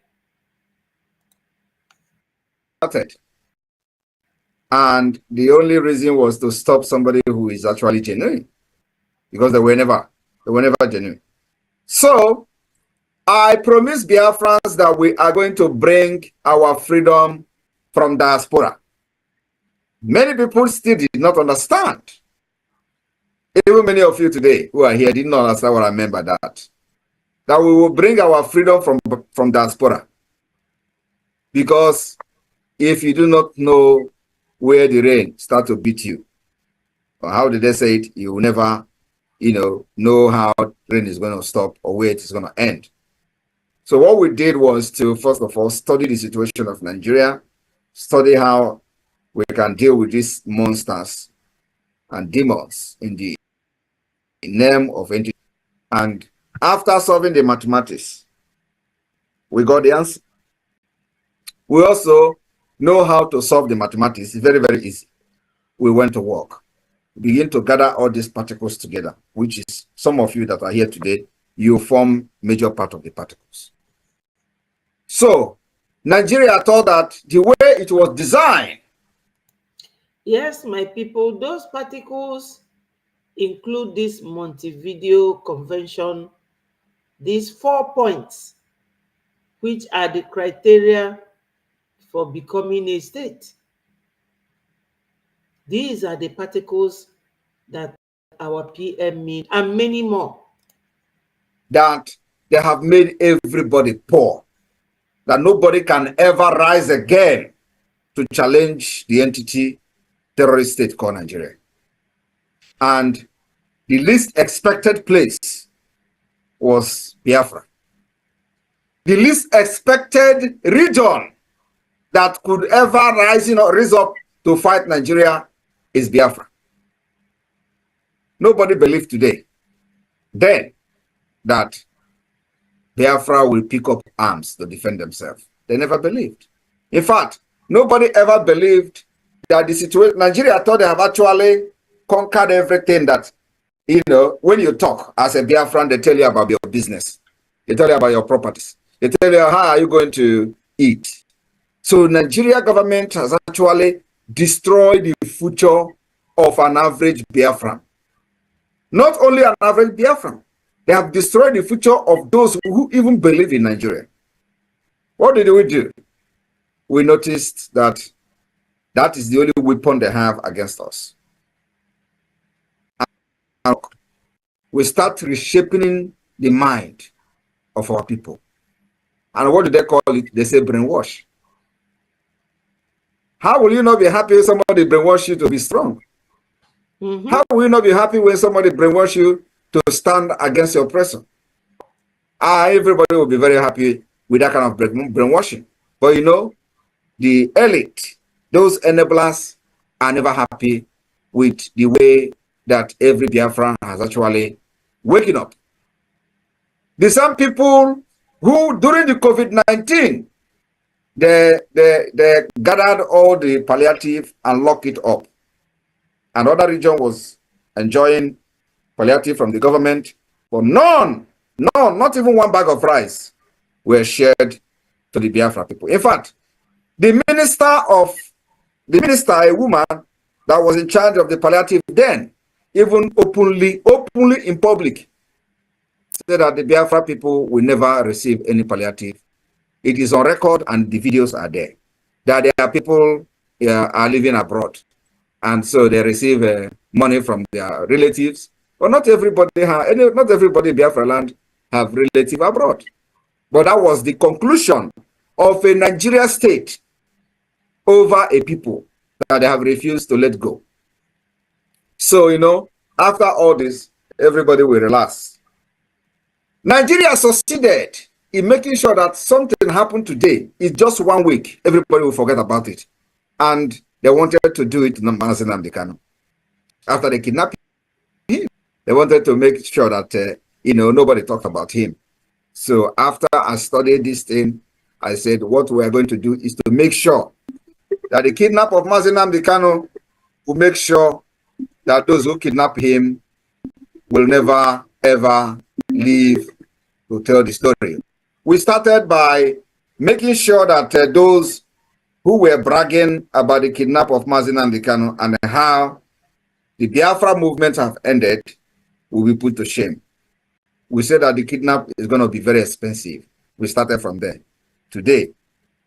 And the only reason was to stop somebody who is actually genuine, because they were never genuine. So I promised Biafrans that we are going to bring our freedom from diaspora. Many people still did not understand. Even many of you today who are here did not understand what I meant by that. That we will bring our freedom from diaspora. Because if you do not know where the rain starts to beat you, or how did they say it, you will never, know how rain is going to stop or where it is going to end. So what we did was to, first of all, study the situation of Nigeria, study how we can deal with these monsters and demons in the name of entity. And after solving the mathematics, we got the answer. We also know how to solve the mathematics. It's very, very easy. We went to work. Begin to gather all these particles together, which is some of you that are here today, you form major part of the particles. So Nigeria thought that the way it was designed. Yes, my people, those particles include this Montevideo Convention, these 4 points, which are the criteria for becoming a state. These are the particles that our PM mean, and many more. That they have made everybody poor. That nobody can ever rise again to challenge the entity terrorist state called Nigeria. And the least expected place was Biafra. The least expected region that could ever rise up to fight Nigeria is Biafra. Nobody believed today, then, that Biafra will pick up arms to defend themselves. They never believed. In fact, nobody ever believed that the situation, Nigeria thought they have actually conquered everything that, when you talk as a Biafran, they tell you about your business. They tell you about your properties. They tell you how are you going to eat. So Nigeria government has actually destroyed the future of an average Biafran. Not only an average Biafran, they have destroyed the future of those who even believe in Nigeria. What did we do? We noticed that that is the only weapon they have against us. And we start reshaping the mind of our people. And what do they call it? They say brainwash. How will you not be happy if somebody brainwash you to be strong? How will you not be happy when somebody brainwash you to stand against your oppressor? Everybody will be very happy with that kind of brainwashing. But the elite, those enablers, are never happy with the way that every Biafran has actually waking up. The same people who, during the COVID-19, they gathered all the palliative and locked it up. Another region was enjoying palliative from the government, but none, not even one bag of rice were shared to the Biafra people. In fact, the minister, a woman that was in charge of the palliative then, even openly in public, said that the Biafra people will never receive any palliative. It is on record and the videos are there. That there are people are living abroad, and so they receive money from their relatives. But not everybody in Biafra land have relatives abroad. But that was the conclusion of a Nigeria state over a people that they have refused to let go. So, after all this, everybody will relax. Nigeria succeeded in making sure that something happened today is just 1 week. Everybody will forget about it. And they wanted to do it to Mazi Nnamdi Kanu. After they kidnapped him, they wanted to make sure that, nobody talked about him. So after I studied this thing, I said, what we are going to do is to make sure that the kidnap of Mazi Nnamdi Kanu will make sure that those who kidnap him will never, ever leave to tell the story. We started by making sure that those who were bragging about the kidnap of Mazi Nnamdi Kanu and how the Biafra movement have ended will be put to shame. We said that the kidnap is going to be very expensive. We started from there. Today,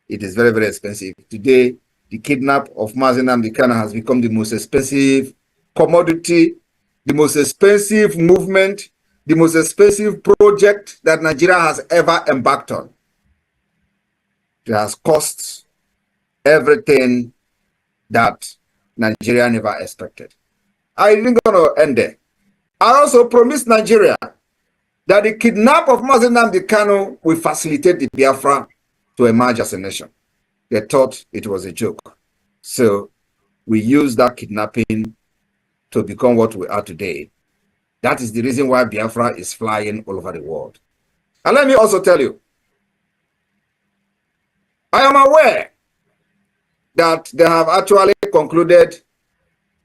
it is very, very expensive. Today, the kidnap of Mazi Nnamdi Kanu has become the most expensive commodity, the most expensive movement, the most expensive project that Nigeria has ever embarked on. It has cost everything that Nigeria never expected. I didn't going to end there. I also promised Nigeria that the kidnap of Mazi Nnamdi Kanu will facilitate the Biafra to emerge as a nation. They thought it was a joke. So we used that kidnapping to become what we are today. That is the reason why Biafra is flying all over the world. And let me also tell you, I am aware that they have actually concluded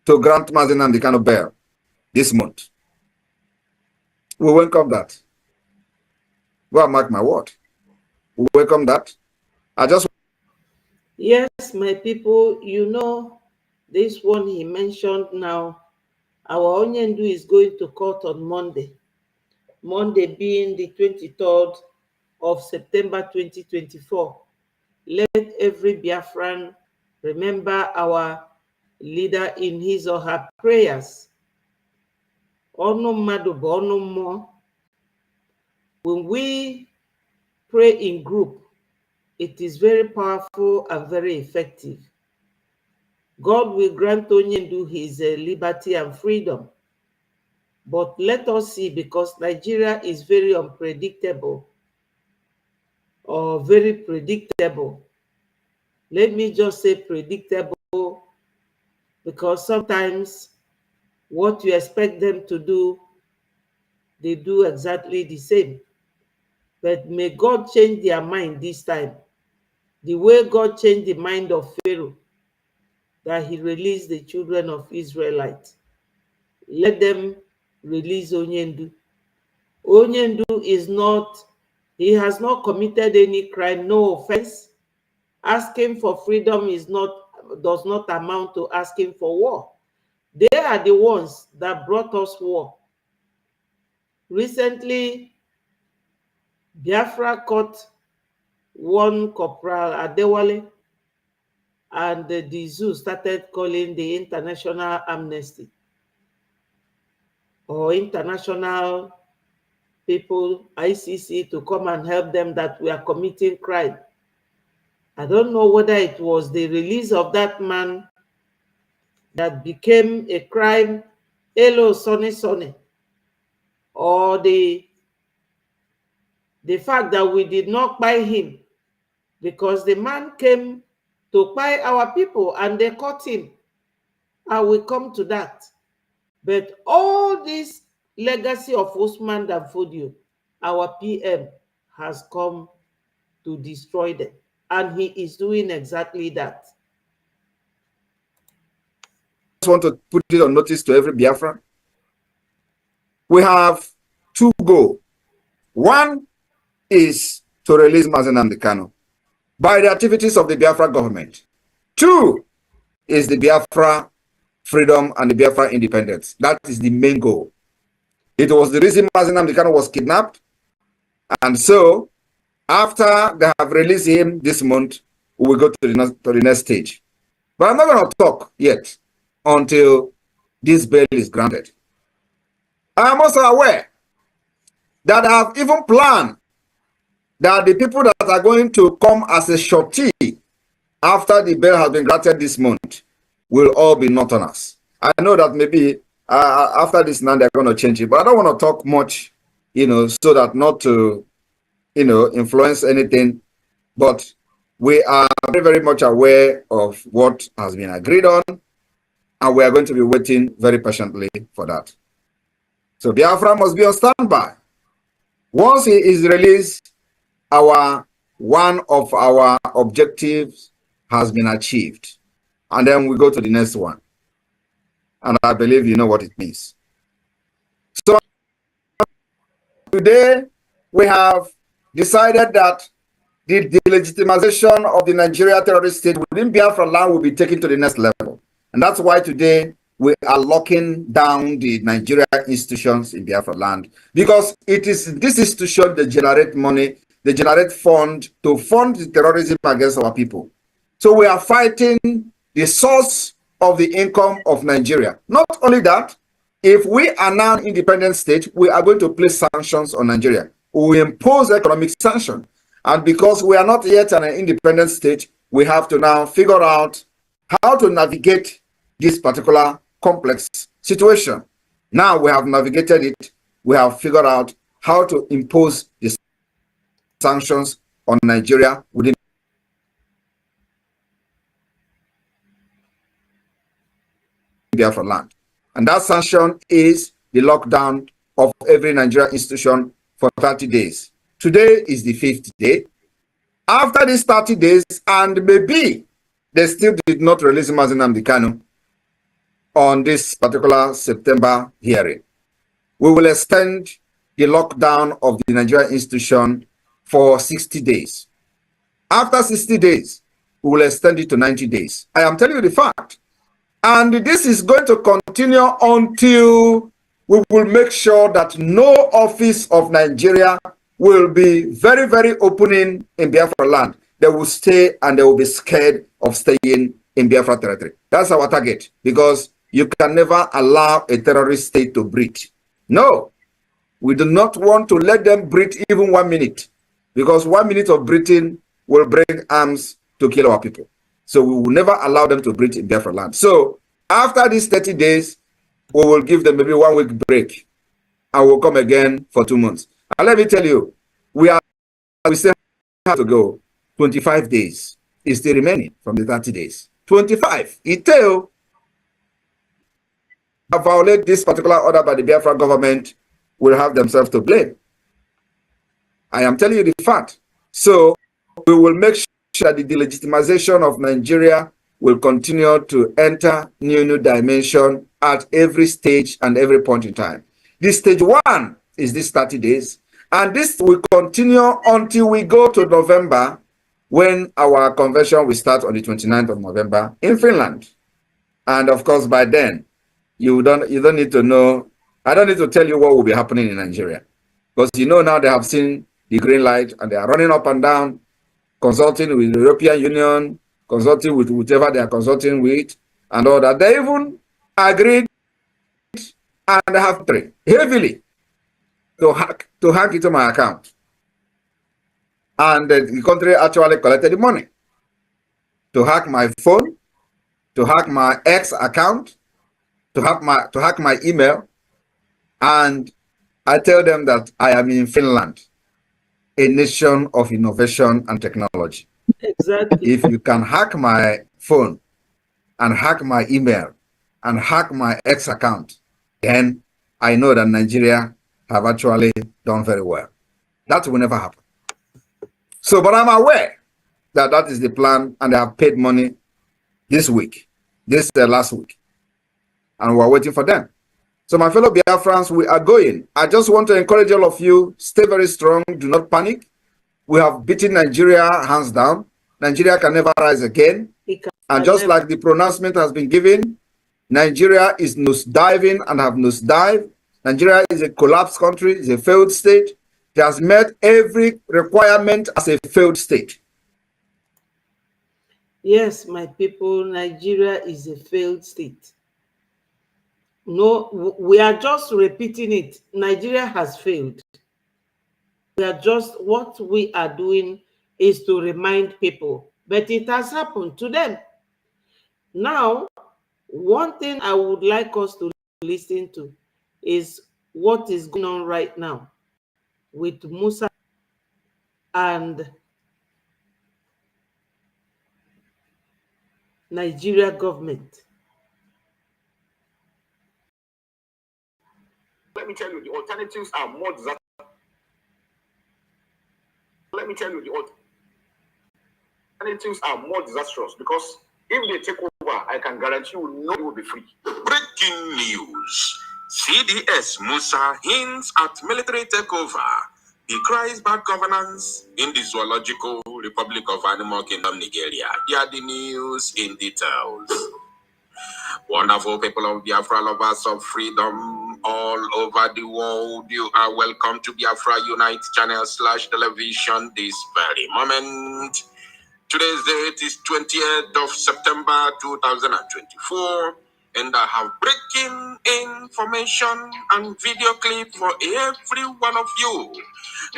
to grant Mazi Nnamdi Kanu bail this month. We welcome that. Well, mark my word. We welcome that. Yes, my people, you know, this one he mentioned now, our Onyendu is going to court on Monday. Monday being the 23rd of September 2024. Let every Biafran remember our leader in his or her prayers. When we pray in group, it is very powerful and very effective. God will grant Onyendu his liberty and freedom. But let us see, because Nigeria is very unpredictable or very predictable. Let me just say predictable, because sometimes what you expect them to do, they do exactly the same. But may God change their mind this time. The way God changed the mind of Pharaoh, that he released the children of Israelites. Let them release Onyendu. Onyendu is not, he has not committed any crime, no offense. Asking for freedom does not amount to asking for war. They are the ones that brought us war. Recently, Biafra caught one Corporal Adewale, and the zoo started calling the International Amnesty or international people, ICC, to come and help them that we are committing crime. I don't know whether it was the release of that man that became a crime, hello, Sonny, or the fact that we did not buy him, because the man came to buy our people and they caught him. I will come to that. But all this legacy of Usman and Fodio, our PM has come to destroy them. And he is doing exactly that. I just want to put it on notice to every Biafran. We have two goals. One is to release Mazi Nnamdi Kanu by the activities of the Biafra government. Two is the Biafra freedom and the Biafra independence. That is the main goal. It was the reason Mazi Nnamdi Kanu was kidnapped. And so, after they have released him this month, we will go to the next stage. But I'm not going to talk yet until this bail is granted. I am also aware that I have even planned that the people that are going to come as a shortee after the bail has been granted this month will all be Northerners. I know that maybe after this now they're going to change it, but I don't want to talk much, so that not to, influence anything. But we are very, very much aware of what has been agreed on, and we are going to be waiting very patiently for that. So Biafra must be on standby. Once he is released, one of our objectives has been achieved. And then we go to the next one. And I believe you know what it means. So today we have decided that the delegitimization of the Nigeria terrorist state within Biafra land will be taken to the next level. And that's why today we are locking down the Nigeria institutions in Biafra land, because it is this institution that generate money, they generate fund to fund the terrorism against our people. So we are fighting the source of the income of Nigeria. Not only that, if we are now an independent state, we are going to place sanctions on Nigeria. We will impose economic sanctions. And because we are not yet an independent state, we have to now figure out how to navigate this particular complex situation. Now we have navigated it. We have figured out how to impose the sanctions on Nigeria within Biafra land. And that sanction is the lockdown of every Nigerian institution for 30 days. Today is the 5th day. After these 30 days, and maybe they still did not release Mazi Nnamdi Kanu on this particular September hearing. We will extend the lockdown of the Nigerian institution for 60 days. After 60 days, we will extend it to 90 days. I am telling you the fact. And this is going to continue until we will make sure that no office of Nigeria will be very, very opening in Biafra land. They will stay and they will be scared of staying in Biafra territory. That's our target, because you can never allow a terrorist state to breathe. No, we do not want to let them breathe even 1 minute, because 1 minute of breathing will bring arms to kill our people. So we will never allow them to breathe in Biafra land. So after these 30 days, we will give them maybe 1 week break, and we'll come again for 2 months. And let me tell you, we still have to go 25 days. Is still remaining from the 30 days. 25. Until violate this particular order by the Biafra government, will have themselves to blame. I am telling you the fact. So we will make sure that the delegitimization of Nigeria will continue to enter new dimension at every stage and every point in time. This stage 1 is this 30 days, and this will continue until we go to November, when our convention will start on the 29th of November in Finland. And of course, by then, you don't need to know. I don't need to tell you what will be happening in Nigeria, because you know now they have seen the green light and they are running up and down, consulting with the European Union, consulting with whatever they are consulting with, and all that. They even agreed and have tried heavily to hack into my account. And the country actually collected the money to hack my phone, to hack my X account, to hack my email. And I tell them that I am in Finland, a nation of innovation and technology. Exactly. If you can hack my phone and hack my email and hack my X account, then I know that Nigeria have actually done very well. That will never happen. So, but I'm aware that that is the plan, and they have paid money this week, last week, and we're waiting for them. So my fellow Biafrans, we are going. I just want to encourage all of you, stay very strong, do not panic. We have beaten Nigeria hands down. Nigeria can never rise again. And just like the pronouncement has been given, Nigeria is nosediving and have nosedived. Nigeria is a collapsed country, is a failed state. It has met every requirement as a failed state. Yes, my people, Nigeria is a failed state. No, we are just repeating it. Nigeria has failed. What we are doing is to remind people, but it has happened to them. Now, one thing I would like us to listen to is what is going on right now with Musa and Nigeria government. Let me tell you, the alternatives are more disastrous. Let me tell you, the alternatives are more disastrous, because if they take over, I can guarantee you nobody will be free. Breaking news. CDS Musa hints at military takeover. Decries bad governance in the Zoological Republic of Animal Kingdom, Nigeria. Here are the news in details. Wonderful people of Biafra, lovers of freedom all over the world, you are welcome to Biafra Unite channel /television this very moment. Today's date is 20th of September 2024, and I have breaking information and video clip for every one of you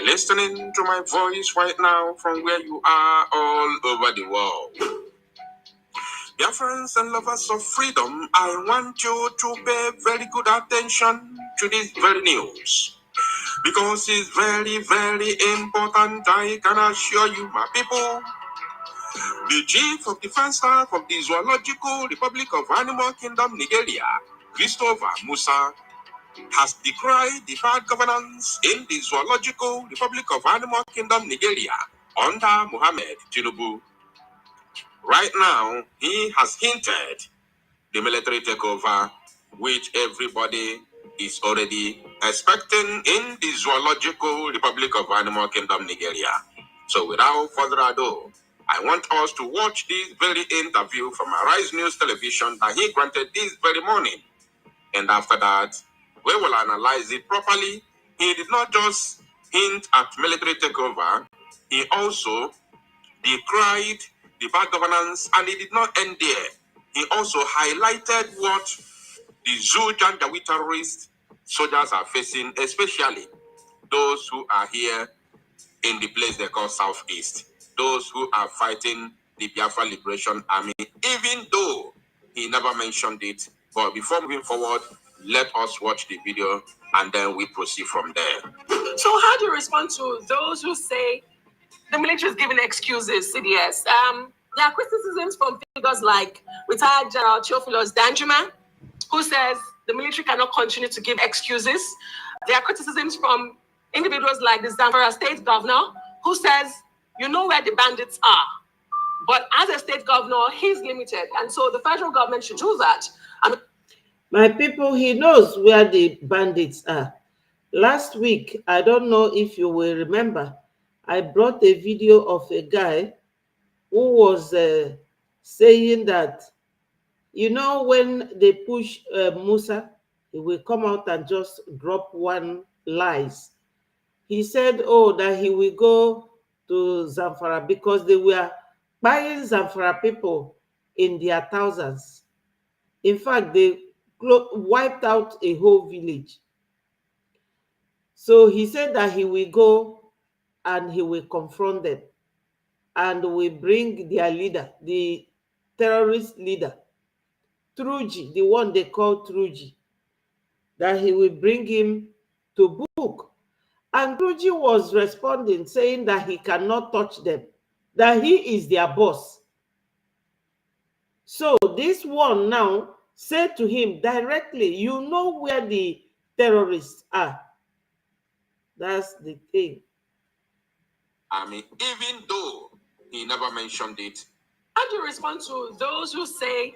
listening to my voice right now from where you are all over the world. Dear friends and lovers of freedom, I want you to pay very good attention to this very news, because it's very, very important. I can assure you, my people, the chief of defense staff of the Zoological Republic of Animal Kingdom, Nigeria, Christopher Musa, has decried the bad governance in the Zoological Republic of Animal Kingdom, Nigeria, under Mohammed Tinubu. Right now, he has hinted the military takeover, which everybody is already expecting in the Zoological Republic of Animal Kingdom, Nigeria. So without further ado, I want us to watch this very interview from Arise News Television that he granted this very morning. And after that, we will analyze it properly. He did not just hint at military takeover, he also decried the bad governance, and he did not end there. He also highlighted what the Zoo Janjaweed terrorist soldiers are facing, especially those who are here in the place they call Southeast, those who are fighting the Biafra Liberation Army, even though he never mentioned it. But before moving forward, let us watch the video and then we proceed from there. So how do you respond to those who say the military is giving excuses, CDS? There are criticisms from figures like retired General Theophilus Danjuma, who says the military cannot continue to give excuses. There are criticisms from individuals like the Zamfara state governor, who says, you know where the bandits are. But as a state governor, he's limited. And so the federal government should do that. My people, he knows where the bandits are. Last week, I don't know if you will remember, I brought a video of a guy who was saying that, you know, when they push Musa, he will come out and just drop one lies. He said, oh, that he will go to Zamfara because they were buying Zamfara people in their thousands. In fact, they wiped out a whole village. So he said that he will go and he will confront them and will bring their leader, the terrorist leader, Truji, the one they call Truji, that he will bring him to book. And Truji was responding, saying that he cannot touch them, that he is their boss. So this one now said to him directly, you know where the terrorists are. That's the thing. I mean, even though he never mentioned it. How do you respond to those who say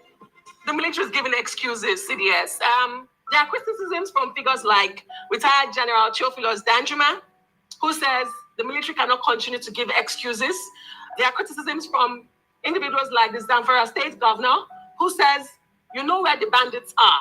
the military is giving excuses, CDS? There are criticisms from figures like retired General Theophilus Danjuma, who says the military cannot continue to give excuses. There are criticisms from individuals like the Zamfara state governor, who says, you know where the bandits are.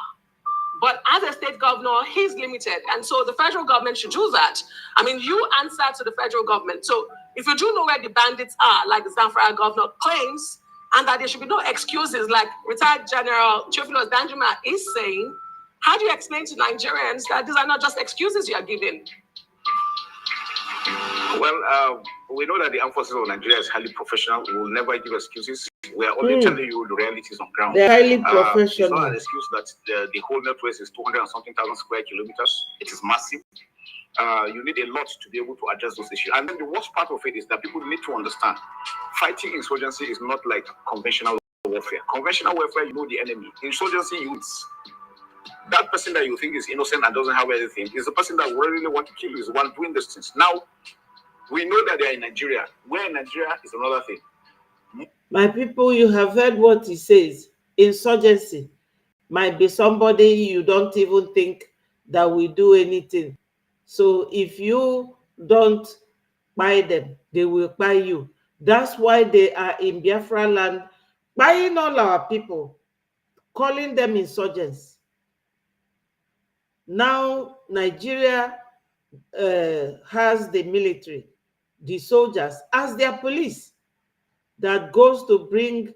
But as a state governor, he's limited. And so the federal government should do that. I mean, you answer to the federal government. So if you do know where the bandits are, like the Zamfara governor claims, and that there should be no excuses, like retired General Theophilus Danjuma is saying, how do you explain to Nigerians that these are not just excuses you are giving? Well, we know that the armed forces of Nigeria is highly professional. We will never give excuses. We are only telling you the realities on ground. They're highly professional. It's not an excuse that the whole network is 200 and something thousand square kilometers. It is massive. You need a lot to be able to address those issues. And then the worst part of it is that people need to understand fighting insurgency is not like conventional warfare. Conventional warfare, you know the enemy. Insurgency, it's that person that you think is innocent and doesn't have anything is the person that really want to kill you, is the one doing these things. Now, we know that they are in Nigeria. Where in Nigeria is another thing. My people, you have heard what he says. Insurgency might be somebody you don't even think that will do anything. So if you don't buy them, they will buy you. That's why they are in Biafra land, buying all our people, calling them insurgents. Now Nigeria has the military, the soldiers, as their police that goes to bring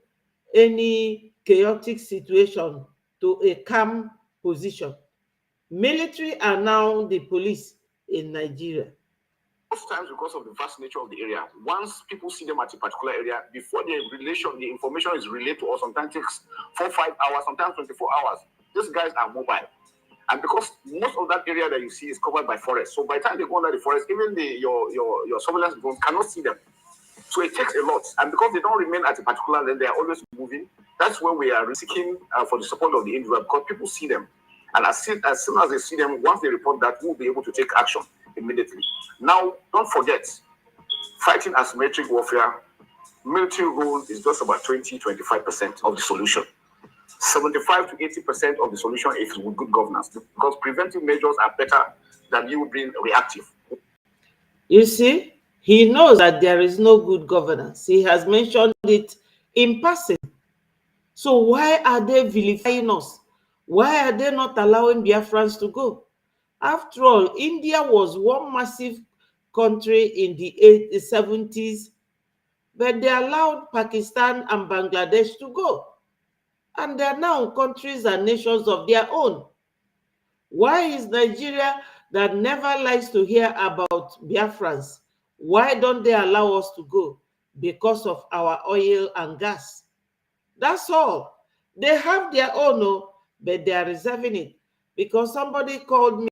any chaotic situation to a calm position. Military are now the police in Nigeria. Most times, because of the vast nature of the area, once people see them at a particular area, before the information is relayed to us, sometimes takes 4-5 hours, sometimes 24 hours. These guys are mobile. And because most of that area that you see is covered by forest, so by the time they go under the forest, even your surveillance drones cannot see them. So it takes a lot. And because they don't remain at a particular land, they are always moving. That's when we are seeking for the support of the individual, because people see them. And as soon as they see them, once they report that, we'll be able to take action immediately. Now, don't forget, fighting asymmetric warfare military rule is just about 20-25% of the solution. 75 to 80% of the solution is with good governance, because preventive measures are better than you being reactive. You see, he knows that there is no good governance. He has mentioned it in passing. So why are they vilifying us? Why are they not allowing Biafrans to go? After all, India was one massive country in the 70s, but they allowed Pakistan and Bangladesh to go. And they are now countries and nations of their own. Why is Nigeria, that never likes to hear about Biafrans, why don't they allow us to go? Because of our oil and gas. That's all. They have their own, but they are reserving it. Because somebody called me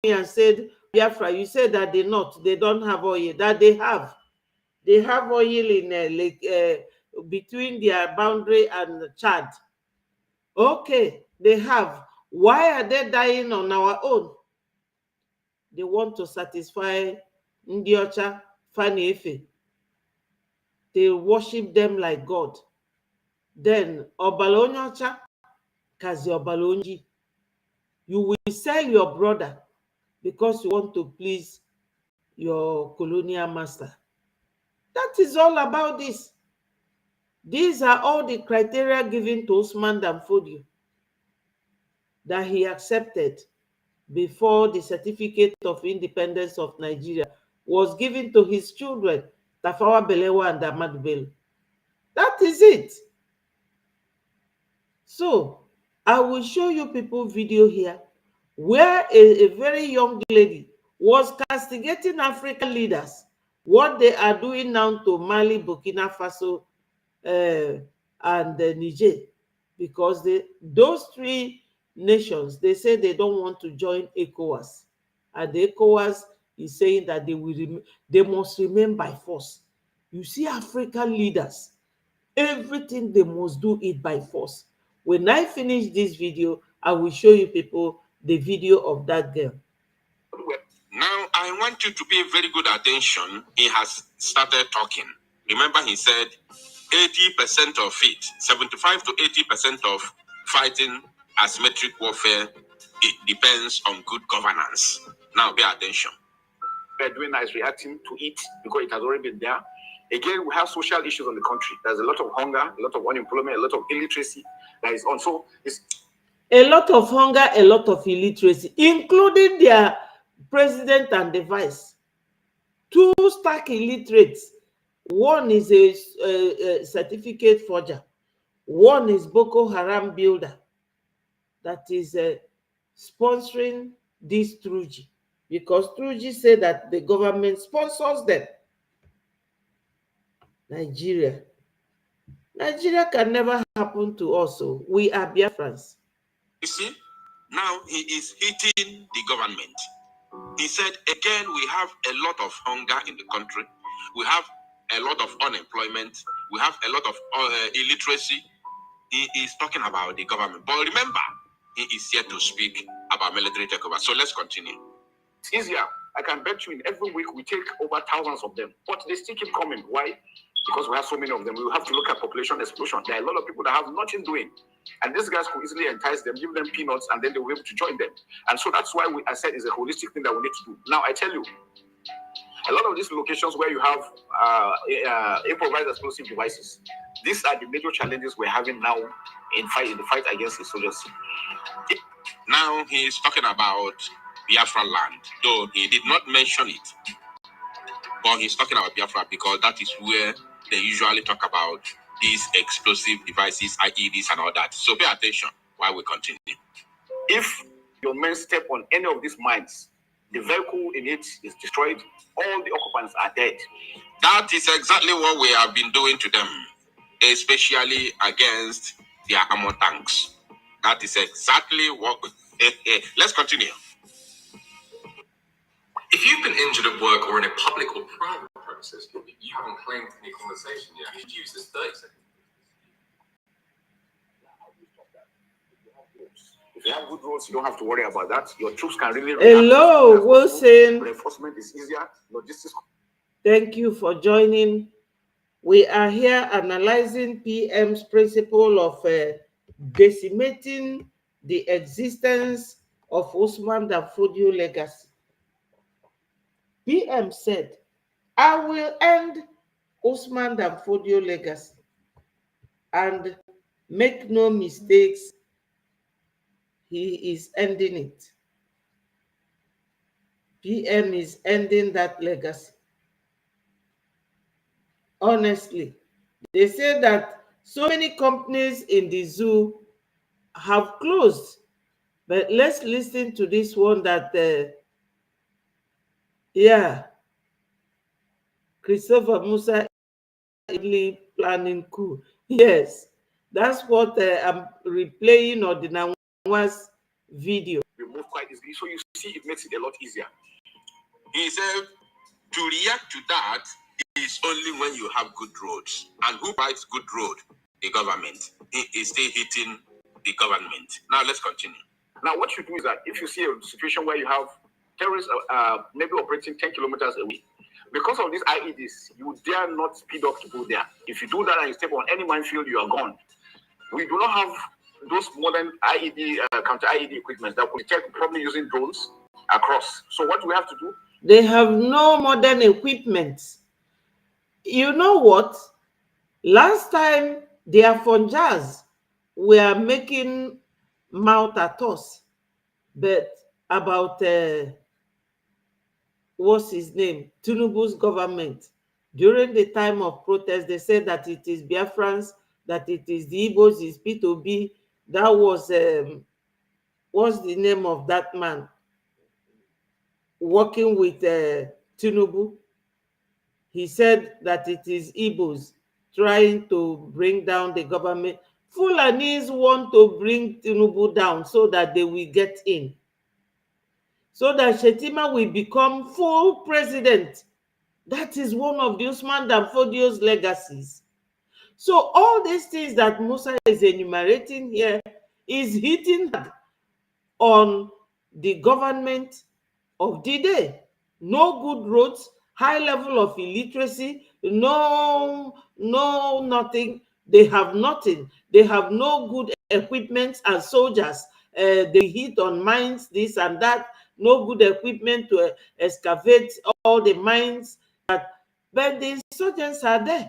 and said, Biafra, you said that they don't have oil. That they have. They have oil in between their boundary and Chad. Okay, they have. Why are they dying on our own? They want to satisfy Ndiocha, Fani Efe. They worship them like God. Then Obalonyocha, Kazi Obalonji. You will sell your brother because you want to please your colonial master. That is all about this. These are all the criteria given to Usman and Fodio that he accepted before the certificate of independence of Nigeria was given to his children, Tafawa Balewa and Ahmadu Bello. That is it. So I will show you people video here where a very young lady was castigating African leaders, what they are doing now to Mali, Burkina Faso, and Niger, because those three nations, they say they don't want to join ECOWAS, and the ECOWAS is saying that they must remain by force. You see, African leaders, everything they must do it by force. When I finish this video, I will show you people the video of that girl. Now, I want you to pay very good attention. He has started talking. Remember, he said 80% of it, 75 to 80% of fighting asymmetric warfare, it depends on good governance. Now, pay attention. Edwina is reacting to it because it has already been there. Again, we have social issues in the country. There's a lot of hunger, a lot of unemployment, a lot of illiteracy that is on. So it's a lot of hunger, a lot of illiteracy, including their president and the vice. Two stark illiterates. One is a certificate forger. One is Boko Haram builder that is sponsoring this Truji, because Truji said that the government sponsors them. Nigeria can never happen to us. So we are Biafrans. You see, now he is hitting the government. He said, again, we have a lot of hunger in the country. We have a lot of unemployment. We have a lot of illiteracy. He is talking about the government. But remember, he is here to speak about military takeover. So let's continue. It's easier. I can bet you in every week we take over thousands of them. But they still keep coming. Why? Because we have so many of them. We have to look at population explosion. There are a lot of people that have nothing doing. And these guys could easily entice them, give them peanuts, and then they will be able to join them. And so that's why I said it's a holistic thing that we need to do. Now, I tell you, a lot of these locations where you have improvised explosive devices, these are the major challenges we're having now in the fight against insurgency. Now he is talking about Biafra land, though he did not mention it. But he's talking about Biafra because that is where they usually talk about these explosive devices, IEDs, and all that. So pay attention while we continue. If your men step on any of these mines, the vehicle in it is destroyed, all the occupants are dead. That is exactly what we have been doing to them, especially against their armor tanks. That is exactly what let's continue. If you've been injured at work or in a public or private process, you haven't claimed any compensation yet. You should use this 30 seconds. If you have good roads, you don't have to worry about that. Your troops can really. Hello, Wilson. Reinforcement is easier. Logistics. Thank you for joining. We are here analyzing PM's principle of decimating the existence of Usman and Fodio legacy. PM said, I will end Usman and Fodio legacy. And make no mistakes, he is ending it. PM is ending that legacy. Honestly, they say that so many companies in the zoo have closed. But let's listen to this one that, Christopher Musa is planning coup. Yes, that's what I'm replaying on the Nawa's video. Remove quite easily, so you see it makes it a lot easier. He said to react to that is only when you have good roads. And who buys good road? The government. He is still hitting the government. Now let's continue. Now what you do is that if you see a situation where you have terrorists maybe operating 10 kilometers away, because of these IEDs, you dare not speed up to go there. If you do that and you step on any minefield, you are gone. We do not have those modern IED, counter-IED equipment that we detect probably using drones across. So what do we have to do? They have no modern equipment. You know what? Last time, their funjas were making mouth at us, but about what's his name, Tinubu's government. During the time of protest, they said that it is Biafrans, that it is the Igbos, it's P2B. That was, what's the name of that man working with Tinubu? He said that it is Igbos trying to bring down the government. Fulanis want to bring Tinubu down so that they will get in, so that Shetima will become full president. That is one of the Usman and Fodio's legacies. So all these things that Musa is enumerating here is hitting on the government of the day. No good roads, high level of illiteracy, no nothing. They have nothing. They have no good equipment and soldiers. They hit on mines, this and that. No good equipment to excavate all the mines. But the insurgents are there.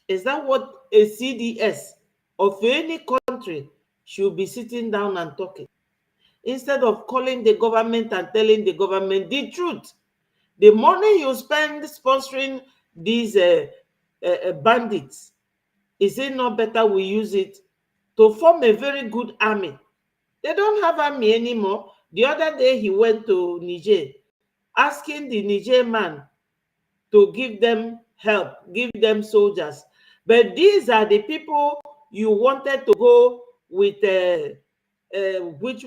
Is that what a CDS of any country should be sitting down and talking? Instead of calling the government and telling the government the truth. The money you spend sponsoring these bandits, is it not better we use it to form a very good army? They don't have army anymore. The other day he went to Niger, asking the Niger man to give them help, give them soldiers. But these are the people you wanted to go with,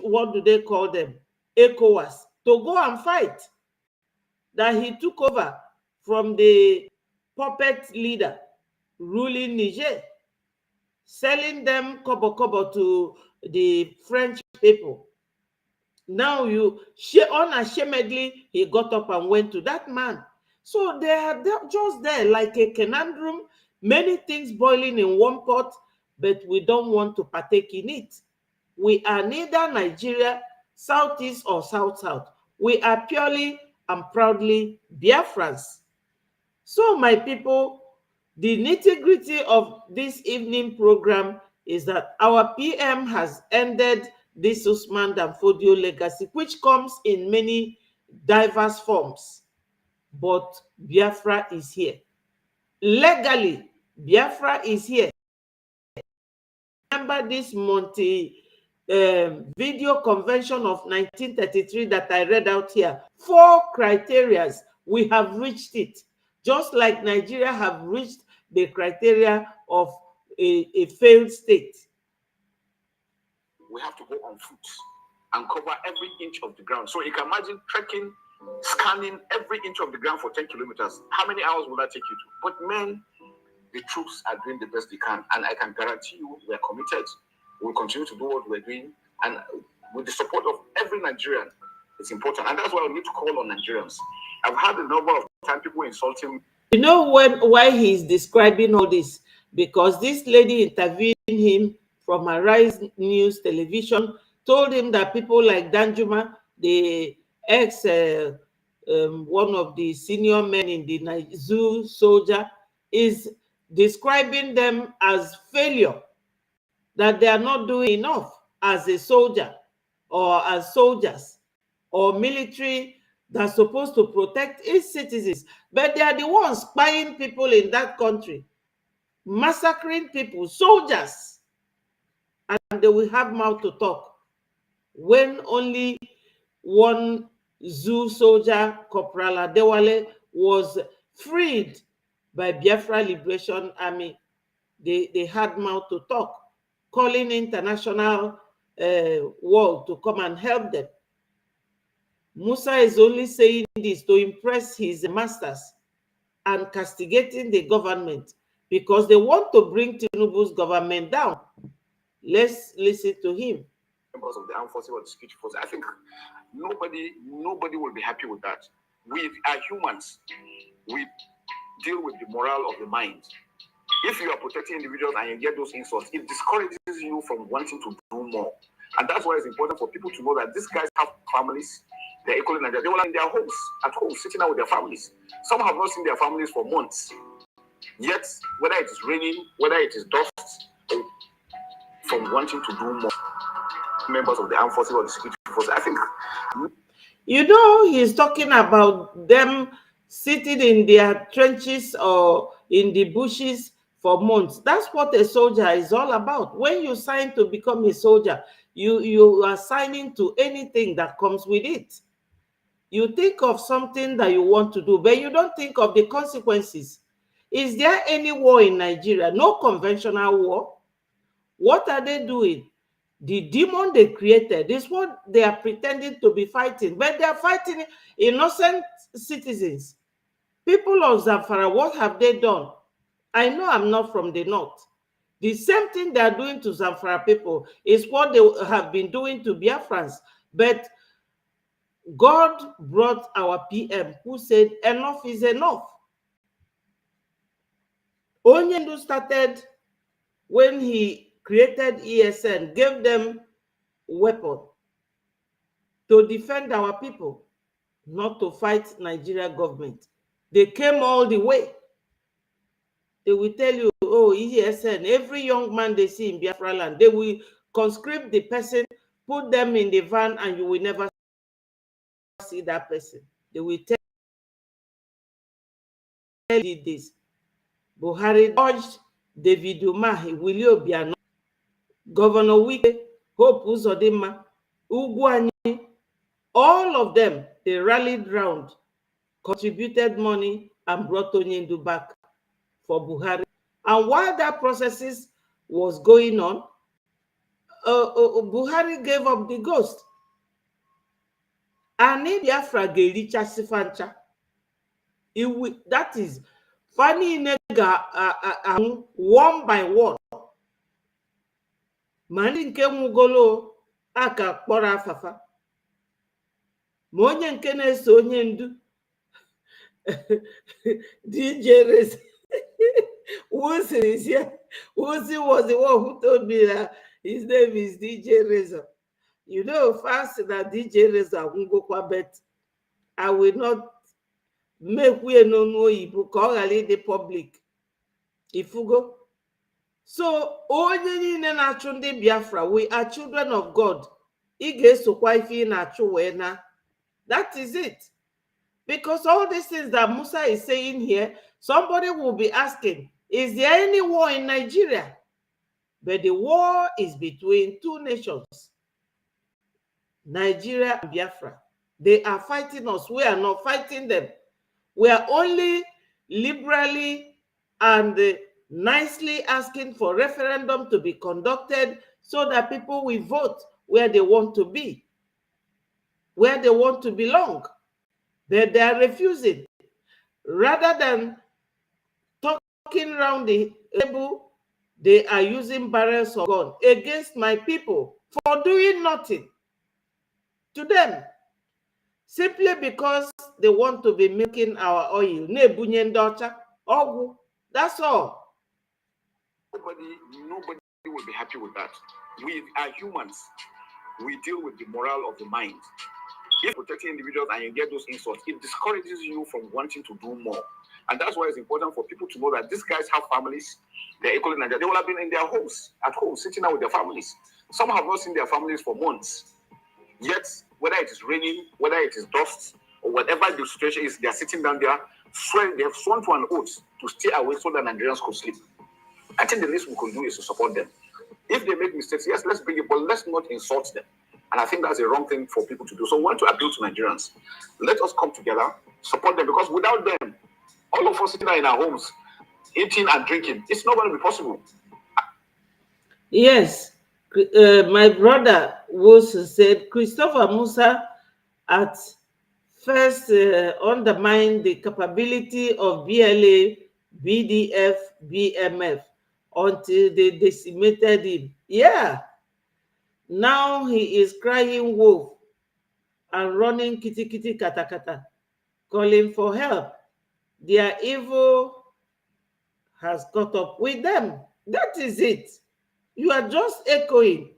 what do they call them? ECOWAS, to go and fight. That he took over from the puppet leader ruling Niger, selling them kobo to the French people. Now you, unashamedly, he got up and went to that man. So they are just there like a conundrum, many things boiling in one pot, but we don't want to partake in it. We are neither Nigeria, Southeast or South-South. We are purely and proudly Biafrans. So my people, the nitty-gritty of this evening program is that our PM has ended this Usman and Fodio legacy, which comes in many diverse forms. But Biafra is here. Legally, Biafra is here. Remember this Montevideo Convention of 1933 that I read out here. 4 criteria. We have reached it. Just like Nigeria have reached the criteria of a failed state. We have to go on foot and cover every inch of the ground. So you can imagine trekking, scanning every inch of the ground for 10 kilometers. How many hours will that take you to? But men, the troops are doing the best they can. And I can guarantee you, we are committed. We'll continue to do what we're doing. And with the support of every Nigerian, it's important. And that's why we need to call on Nigerians. I've had a number of times people insulting You know why he's describing all this? Because this lady interviewed him from Arise News Television, told him that people like Danjuma, the ex one of the senior men in the zoo soldier, is describing them as failure, that they are not doing enough as a soldier or as soldiers or military that's supposed to protect its citizens. But they are the ones spying people in that country, massacring people, soldiers, and they will have mouth to talk when only one zoo soldier, Corporal Adewale, was freed by Biafra Liberation Army. They had mouth to talk, calling international world to come and help them. Musa is only saying this to impress his masters and castigating the government because they want to bring Tinubu's government down. Let's listen to him. Members of the armed forces or the security forces, I think nobody will be happy with that. We are humans. We deal with the morale of the mind. If you are protecting individuals and you get those insults, it discourages you from wanting to do more. And that's why it's important for people to know that these guys have families. They're equally Nigerian. They were in their homes, at home, sitting out with their families. Some have not seen their families for months. Yet, whether it is raining, whether it is dust, from wanting to do more. Members of the armed forces or the security forces, I think. You know, he's talking about them sitting in their trenches or in the bushes for months. That's what a soldier is all about. When you sign to become a soldier, you are signing to anything that comes with it. You think of something that you want to do, but you don't think of the consequences. Is there any war in Nigeria? No conventional war. What are they doing? The demon they created is what they are pretending to be fighting, but they are fighting innocent citizens. People of Zamfara, what have they done? I know I'm not from the north. The same thing they are doing to Zamfara people is what they have been doing to Biafrans. But God brought our PM who said enough is enough. Onyendu started when he created ESN, gave them weapon to defend our people, not to fight Nigeria government. They came all the way. They will tell you, oh, ESN, every young man they see in Biafra land, they will conscript the person, put them in the van, and you will never see that person. They will tell you this. Buhari urged David Umahi, Willie Obiano, Governor Wike, Hope Uzodinma, Ugwuanyi, all of them, they rallied round, contributed money, and brought Onyendu back for Buhari. And while that process was going on, Buhari gave up the ghost. And in Biafra ga-ericha sifancha. That is, Fani Nega one by one. Ma ndị nke nwugolo aka kpọrọ afafa. Ma onye nke na-eso onye ndu DJ Reza. Wusi was the one who told me that his name is DJ Reza. You know, fast that DJ Reza won't go kwa bet. I will not make we no Igbo call the public. If you go. So, onye niile na-achụ ndị Biafra, we are children of God. Ị ga-esokwa ife ị na-achụ wee na. That is it. Because all these things that Musa is saying here, somebody will be asking, is there any war in Nigeria? But the war is between two nations, Nigeria and Biafra. They are fighting us. We are not fighting them. We are only liberally and nicely asking for referendum to be conducted so that people will vote where they want to be, where they want to belong. But they are refusing. Rather than talking around the table, they are using barrels of gun against my people for doing nothing to them. simply because they want to be milking our oil. That's all. Nobody will be happy with that. We are humans. We deal with the morale of the mind. If protecting individuals and you get those insults, it discourages you from wanting to do more. And that's why it's important for people to know that these guys have families. They're equally Nigerian. They will have been in their homes, at home, sitting down with their families. Some have not seen their families for months. Yet, whether it is raining, whether it is dust, or whatever the situation is, they are sitting down there, they have sworn to an oath to stay away so that Nigerians could sleep. I think the least we can do is to support them. If they make mistakes, yes, let's bring it, but let's not insult them. And I think that's a wrong thing for people to do. So we want to appeal to Nigerians. Let us come together, support them, because without them, all of us sitting there in our homes, eating and drinking, it's not going to be possible. Yes, my brother was said Christopher Musa at first undermined the capability of BLA, BDF, BMF until they decimated him. Yeah. Now he is crying wolf and running kitty kitty kata kata, calling for help. Their evil has caught up with them. That is it. You are just echoing.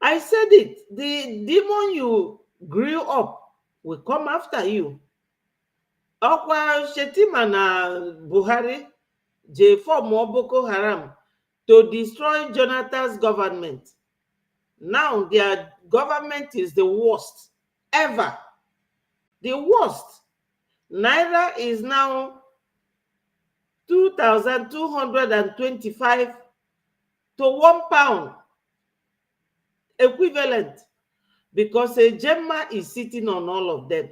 I said it. The demon you grew up will come after you. Okwa Shetima na Buhari je form Boko Haram to destroy Jonathan's government. Now their government is the worst ever. The worst. Naira is now 2,225 to £1 equivalent, because a Gemma is sitting on all of them.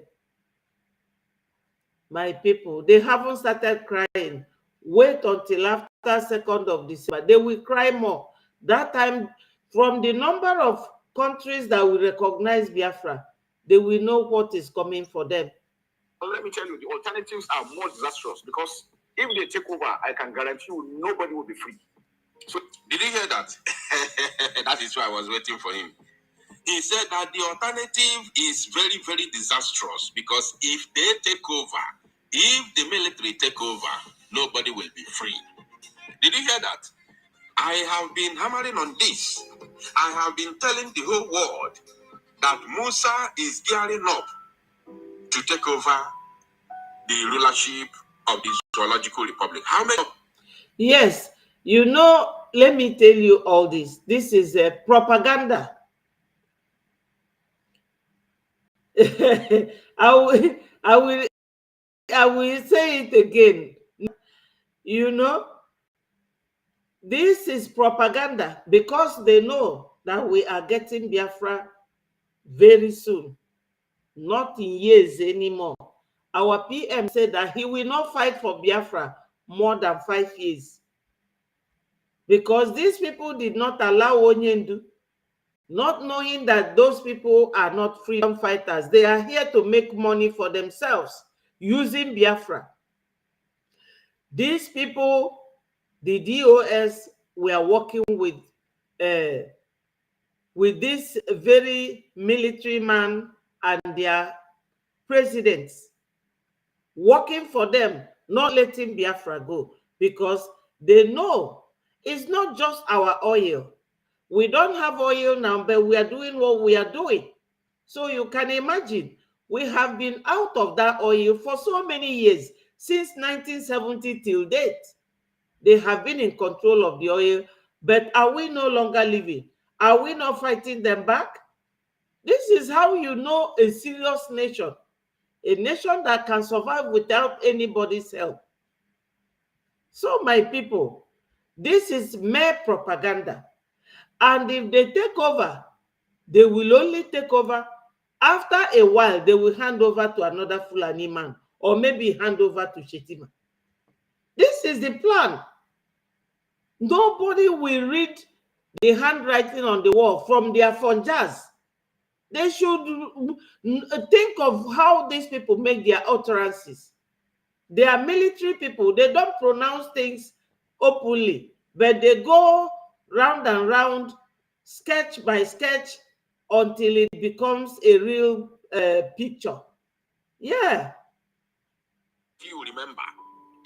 My people, they haven't started crying. Wait until after 2nd of December. They will cry more. That time, from the number of countries that will recognize Biafra, they will know what is coming for them. Well, let me tell you, the alternatives are more disastrous, because if they take over, I can guarantee you nobody will be free. So, did you hear that? That is why I was waiting for him. He said that the alternative is very, very disastrous, because if they take over, if the military take over, nobody will be free. Did you hear that? I have been hammering on this. I have been telling the whole world that Musa is gearing up to take over the rulership of the Zoological Republic. How many? Yes, you know, let me tell you all this. This is a propaganda. I will say it again. You know, this is propaganda, because they know that we are getting Biafra very soon, not in years anymore. Our PM said that he will not fight for Biafra more than 5 years, because these people did not allow Onyendu, not knowing that those people are not freedom fighters. They are here to make money for themselves using Biafra. These people, the DOS, were working with this very military man and their presidents, working for them, not letting Biafra go, because they know it's not just our oil. We don't have oil now, but we are doing what we are doing. So you can imagine, we have been out of that oil for so many years, since 1970 till date. They have been in control of the oil, but are we no longer living? Are we not fighting them back? This is how you know a serious nation, a nation that can survive without anybody's help. So my people, this is mere propaganda. And if they take over, they will only take over. After a while, they will hand over to another Fulani man, or maybe hand over to Shetima. This is the plan. Nobody will read the handwriting on the wall from their funjas. They should think of how these people make their utterances. They are military people. They don't pronounce things openly, but they go round and round, sketch by sketch, until it becomes a real picture. Yeah. If you remember,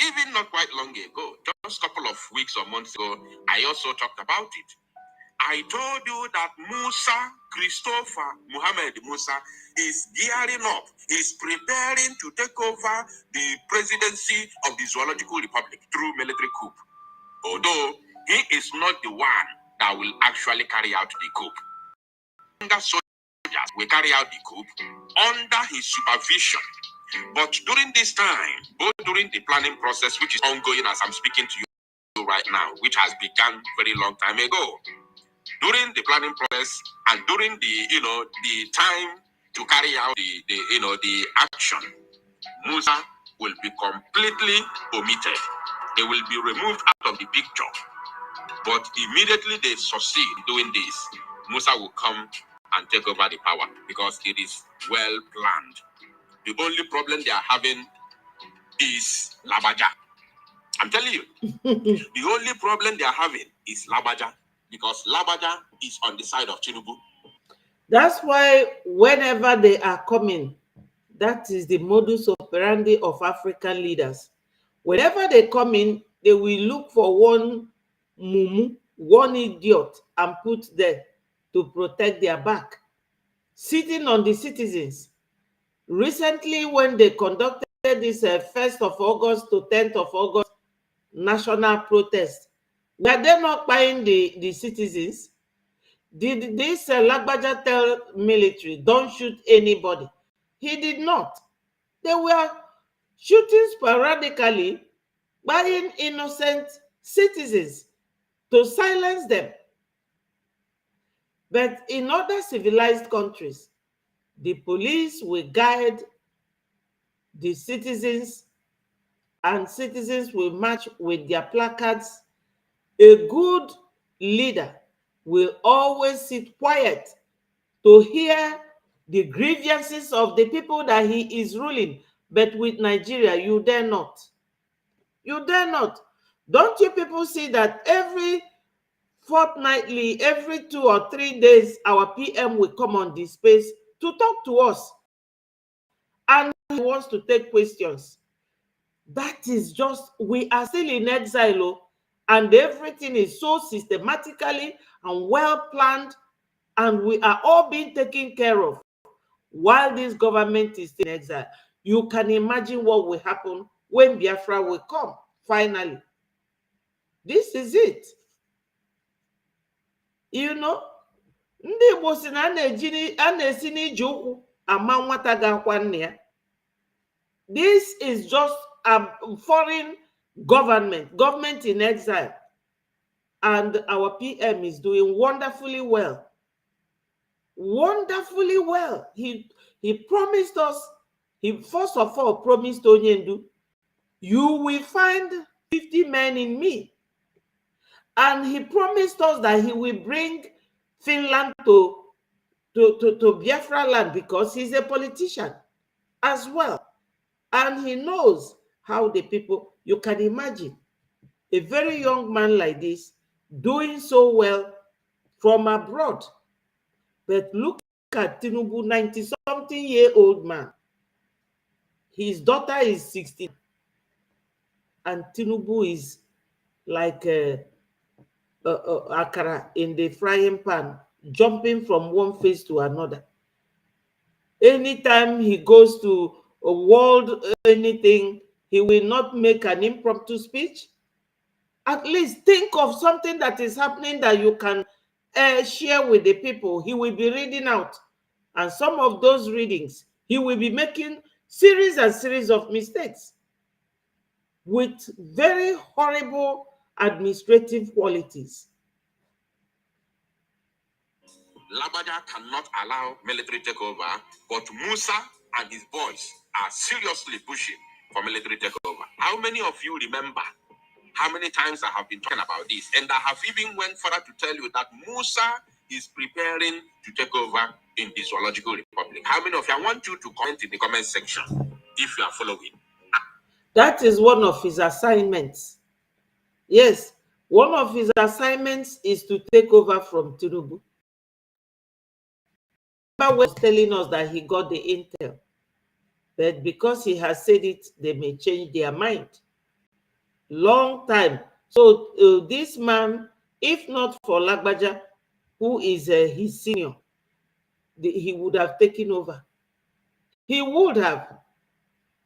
even not quite long ago, just a couple of weeks or months ago, I also talked about it. I told you that Christopher Muhammad Musa is gearing up. He's preparing to take over the presidency of the Zoological Republic through military coup. Although he is not the one that will actually carry out the coup. Under soldiers will carry out the coup under his supervision. But during this time, both during the planning process, which is ongoing as I'm speaking to you right now, which has begun very long time ago, during the planning process and during the time to carry out the action, Musa will be completely omitted. They will be removed out of the picture. But immediately they succeed doing this, Musa will come and take over the power because it is well planned. The only problem they are having is Labaja. I'm telling you, the only problem they are having is Labaja because Labaja is on the side of Tinubu. That's why whenever they are coming, that is the modus operandi of African leaders. Whenever they come in, they will look for one mumu, one idiot, and put there to protect their back, sitting on the citizens. Recently, when they conducted this 1st of August to 10th of August national protest, were they not buying the citizens? Did this Lagbaja tell military, don't shoot anybody? He did not. They were shooting sporadically, buying innocent citizens to silence them. But in other civilized countries, the police will guide the citizens and citizens will march with their placards. A good leader will always sit quiet to hear the grievances of the people that he is ruling. But with Nigeria, you dare not. You dare not. Don't you people see that every fortnightly, every 2 or 3 days, our PM will come on this space to talk to us and he wants to take questions? That is just, we are still in exile, and everything is so systematically and well planned, and we are all being taken care of while this government is still in exile. You can imagine what will happen when Biafra will come, finally. This is it. You know, ndị Igbo si na a na-esi n'ije ụkwụ ama nwata ga-akwa nne ya. This is just a foreign government in exile, and our PM is doing wonderfully well. Wonderfully well. He promised us, he first of all promised Onyendu, you will find 50 men in me. And he promised us that he will bring Finland to Biafra land because he's a politician as well. And he knows how the people, you can imagine, a very young man like this doing so well from abroad. But look at Tinubu, 90-something-year-old man. His daughter is 16. And Tinubu is like akara in the frying pan, jumping from one phase to another. Anytime he goes to a world anything, he will not make an impromptu speech. At least think of something that is happening that you can share with the people. He will be reading out. And some of those readings, he will be making series and series of mistakes with very horrible administrative qualities. Labaja cannot allow military takeover, but Musa and his boys are seriously pushing for military takeover. How many of you remember how many times I have been talking about this? And I have even went further to tell you that Musa is preparing to take over in the Zoological Republic. How many of you? I want you to comment in the comment section if you are following. That is one of his assignments. Yes, one of his assignments is to take over from Tinubu. Was telling us that he got the intel. But because he has said it, they may change their mind. Long time. So this man, if not for Lagbaja, who is his senior, he would have taken over. He would have,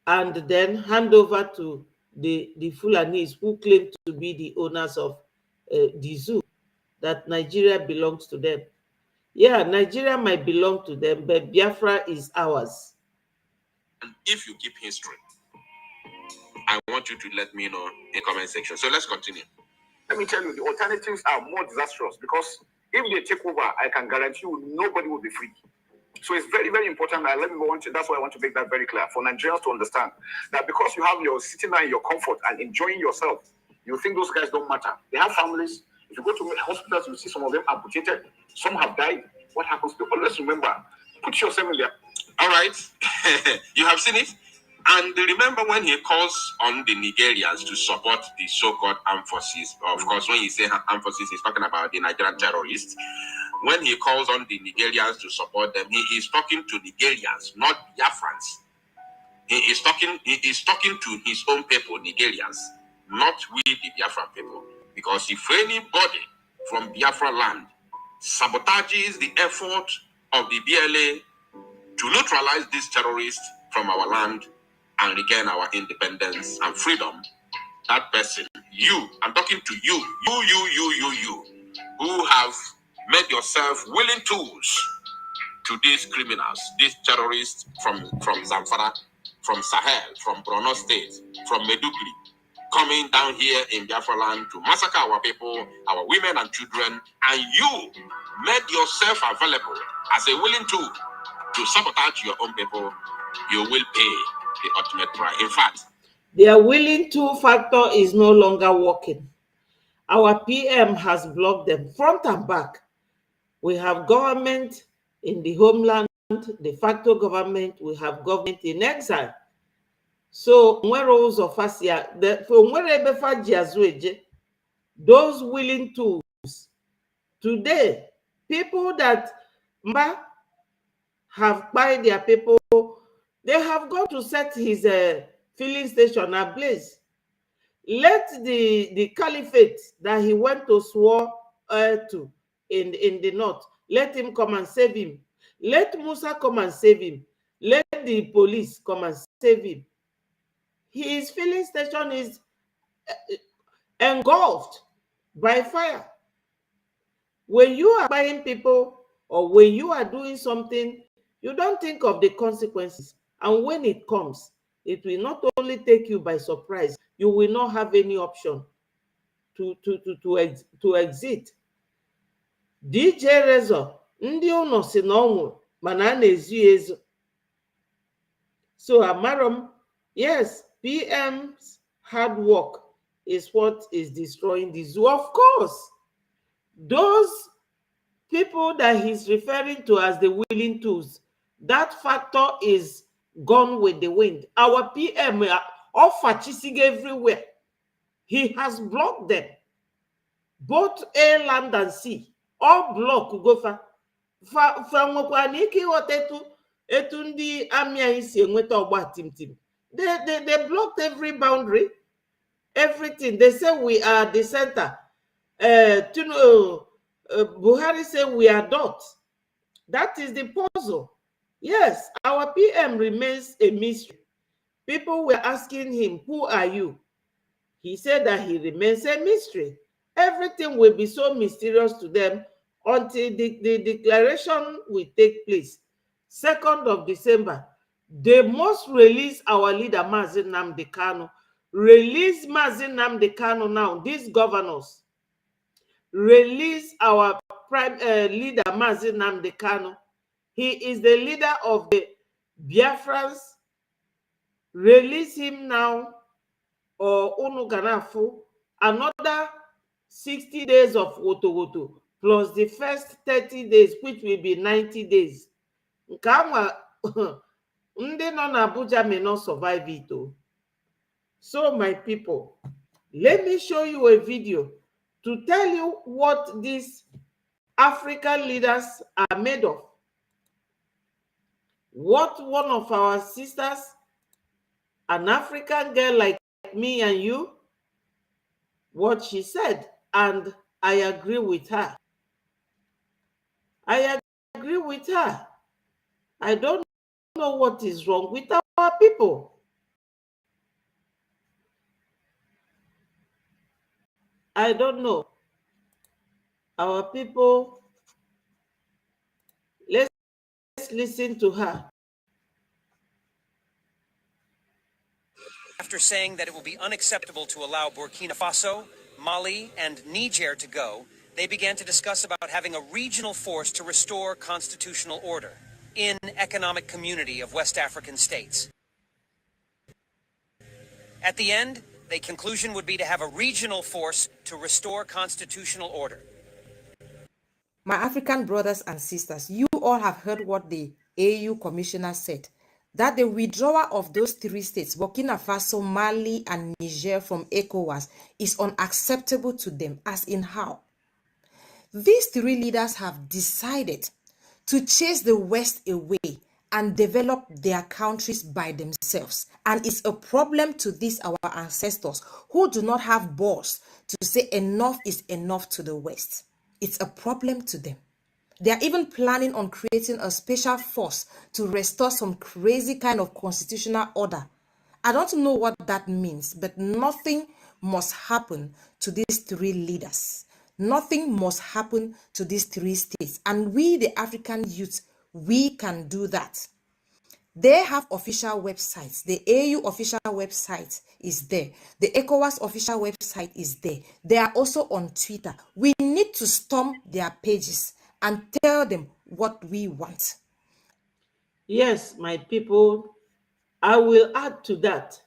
and then hand over to the Fulanis who claim to be the owners of the zoo, that Nigeria belongs to them. Yeah, Nigeria might belong to them, but Biafra is ours. And if you keep history, I want you to let me know in the comment section. So let's continue. Let me tell you, the alternatives are more disastrous because if they take over, I can guarantee you nobody will be free. So it's very, very important. That's why I want to make that very clear for Nigerians to understand that because you have your sitting there in your comfort and enjoying yourself, you think those guys don't matter. They have families. If you go to hospitals, you see some of them amputated. Some have died. What happens to them? Always remember, put yourself in there. All right. You have seen it. And remember when he calls on the Nigerians to support the so-called armed forces. Of course, when he says armed forces, he's talking about the Nigerian terrorists. When he calls on the Nigerians to support them, he is talking to Nigerians, not Biafrans. He is talking to his own people, Nigerians, not we, the Biafran people. Because if anybody from Biafra land sabotages the effort of the BLA to neutralize these terrorists from our land and regain our independence and freedom, that person, I'm talking to you, who have made yourself willing tools to these criminals, these terrorists from Zamfara, from Sahel, from Borno State, from Meduguri, coming down here in Biafra land to massacre our people, our women and children, and you made yourself available as a willing tool to sabotage your own people, you will pay the ultimate price. In fact, their willing to factor is no longer working. Our PM has blocked them front and back. We have government in the homeland, de facto government. We have government in exile. So, those willing tools, today, people that have buy their people, they have gone to set his filling station ablaze. Let the caliphate that he went to swear to in the north, let him come and save him. Let Musa come and save him. Let the police come and save him. His filling station is engulfed by fire. When you are buying people or when you are doing something, you don't think of the consequences. And when it comes, it will not only take you by surprise, you will not have any option to exit. DJ Rezo, ndị ụnọ si na ọnwụ, mana a na-ezu ezo. So Amarom, yes, PM's hard work is what is destroying the zoo. Of course, those people that he's referring to as the willing tools, that factor is gone with the wind. Our PM offer chisig everywhere. He has blocked them. Both air, land, and sea. All block go for etu they blocked every boundary, everything. They say we are the center. Buhari said we are dots. That is the puzzle. Yes, our PM remains a mystery. People were asking him, who are you? He said that he remains a mystery. Everything will be so mysterious to them until the declaration will take place. 2nd of December, they must release our leader, Mazi Nnamdi Kanu. Release Mazi Nnamdi Kanu now. These governors. Release our prime leader, Mazi Nnamdi Kanu. He is the leader of the Biafrans. Release him now, or Unuganafu. Another 60 days of woto plus the first 30 days, which will be 90 days. Ndị nọ n'Abuja may not survive it. So, my people, let me show you a video to tell you what these African leaders are made of. What one of our sisters An African girl like me and you, what she said, and I agree with her. I agree with her. I don't know what is wrong with our people. I don't know. Our people, let's listen to her. After saying that it will be unacceptable to allow Burkina Faso, Mali, and Niger to go, they began to discuss about having a regional force to restore constitutional order in economic community of West African states. At the end, the conclusion would be to have a regional force to restore constitutional order. My African brothers and sisters, you all have heard what the AU commissioner said, that the withdrawal of those three states, Burkina Faso, Mali, and Niger from ECOWAS, is unacceptable to them, as in how? These three leaders have decided to chase the West away and develop their countries by themselves. And it's a problem to these our ancestors who do not have balls to say enough is enough to the West. It's a problem to them. They are even planning on creating a special force to restore some crazy kind of constitutional order. I don't know what that means, but nothing must happen to these three leaders. Nothing must happen to these three states. And we, the African youth, we can do that. They have official websites. The AU official website is there. The ECOWAS official website is there. They are also on Twitter. We need to storm their pages and tell them what we want. Yes, my people, I will add to that.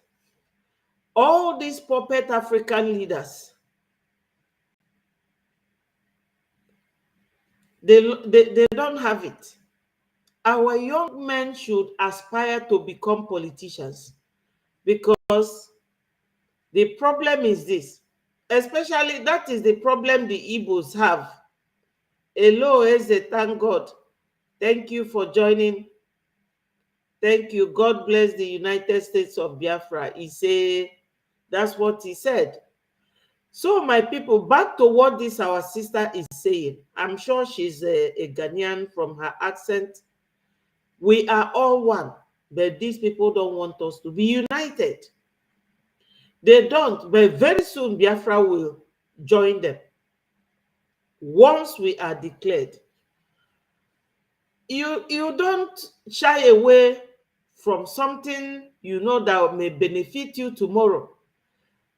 All these puppet African leaders, they don't have it. Our young men should aspire to become politicians, because the problem is this, especially that is the problem the Igbos have. Hello, Eze, thank God. Thank you for joining. Thank you. God bless the United States of Biafra. He said, that's what he said. So my people, back to what this our sister is saying. I'm sure she's a Ghanaian from her accent. We are all one, but these people don't want us to be united. They don't, but very soon Biafra will join them. Once we are declared, you don't shy away from something you know that may benefit you tomorrow.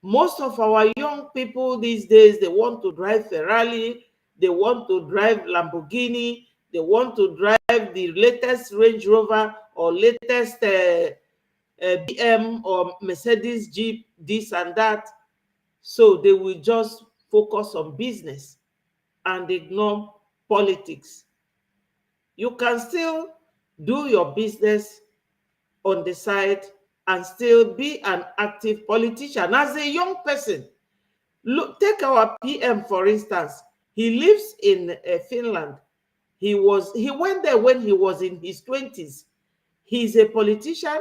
Most of our young people these days, they want to drive Ferrari, they want to drive Lamborghini, they want to drive the latest Range Rover or latest BM or Mercedes Jeep, this and that. So they will just focus on business and ignore politics. You can still do your business on the side and still be an active politician. As a young person, look, take our PM for instance. He lives in Finland. He went there when he was in his 20s. He's a politician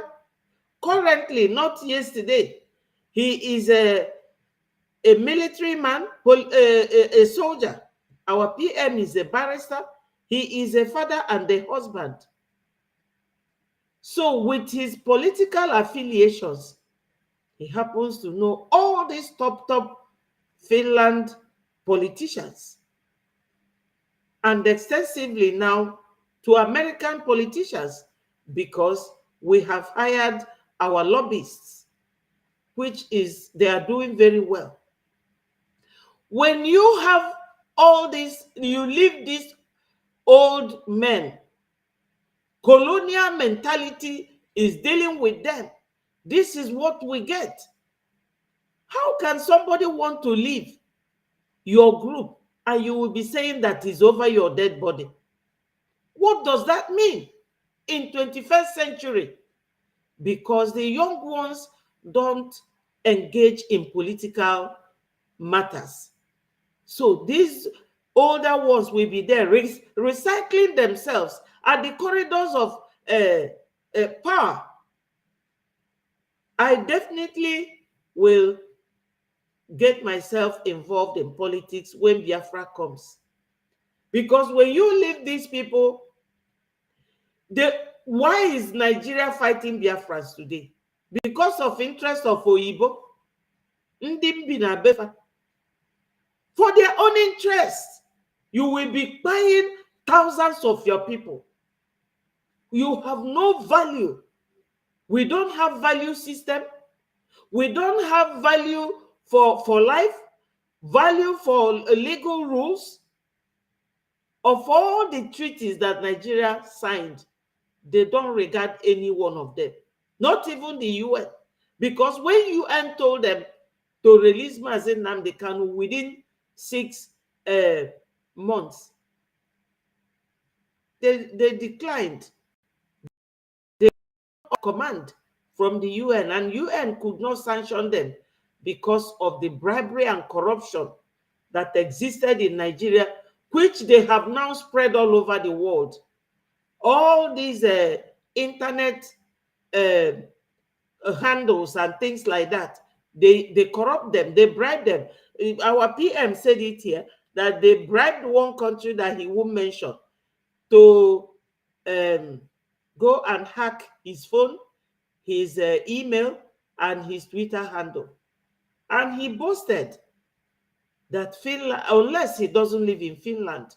currently, not yesterday. He is a military man, a soldier. Our PM is a barrister. He is a father and a husband. So with his political affiliations, he happens to know all these top Finland politicians, and extensively now to American politicians, because we have hired our lobbyists, which is, they are doing very well. When you have all this, you leave these old men, colonial mentality is dealing with them. This is what we get. How can somebody want to leave your group and you will be saying that is over your dead body? What does that mean in 21st century? Because the young ones don't engage in political matters. So these older ones will be there recycling themselves at the corridors of power. I definitely will get myself involved in politics when Biafra comes. Because when you leave these people, why is Nigeria fighting Biafrans today? Because of interest of Oyibo, for their own interest. You will be buying thousands of your people. You have no value. We don't have value system. We don't have value for life, value for legal rules. Of all the treaties that Nigeria signed, they don't regard any one of them, not even the UN. Because when UN told them to release Mazen Nnamdi Kanu within 6 months, they declined. They got command from the UN, and UN could not sanction them because of the bribery and corruption that existed in Nigeria, which they have now spread all over the world. All these internet handles and things like that, they corrupt them, they bribe them. Our PM said it here, that they bribed one country that he won't mention to go and hack his phone, his email, and his Twitter handle. And he boasted that Finland, unless he doesn't live in Finland,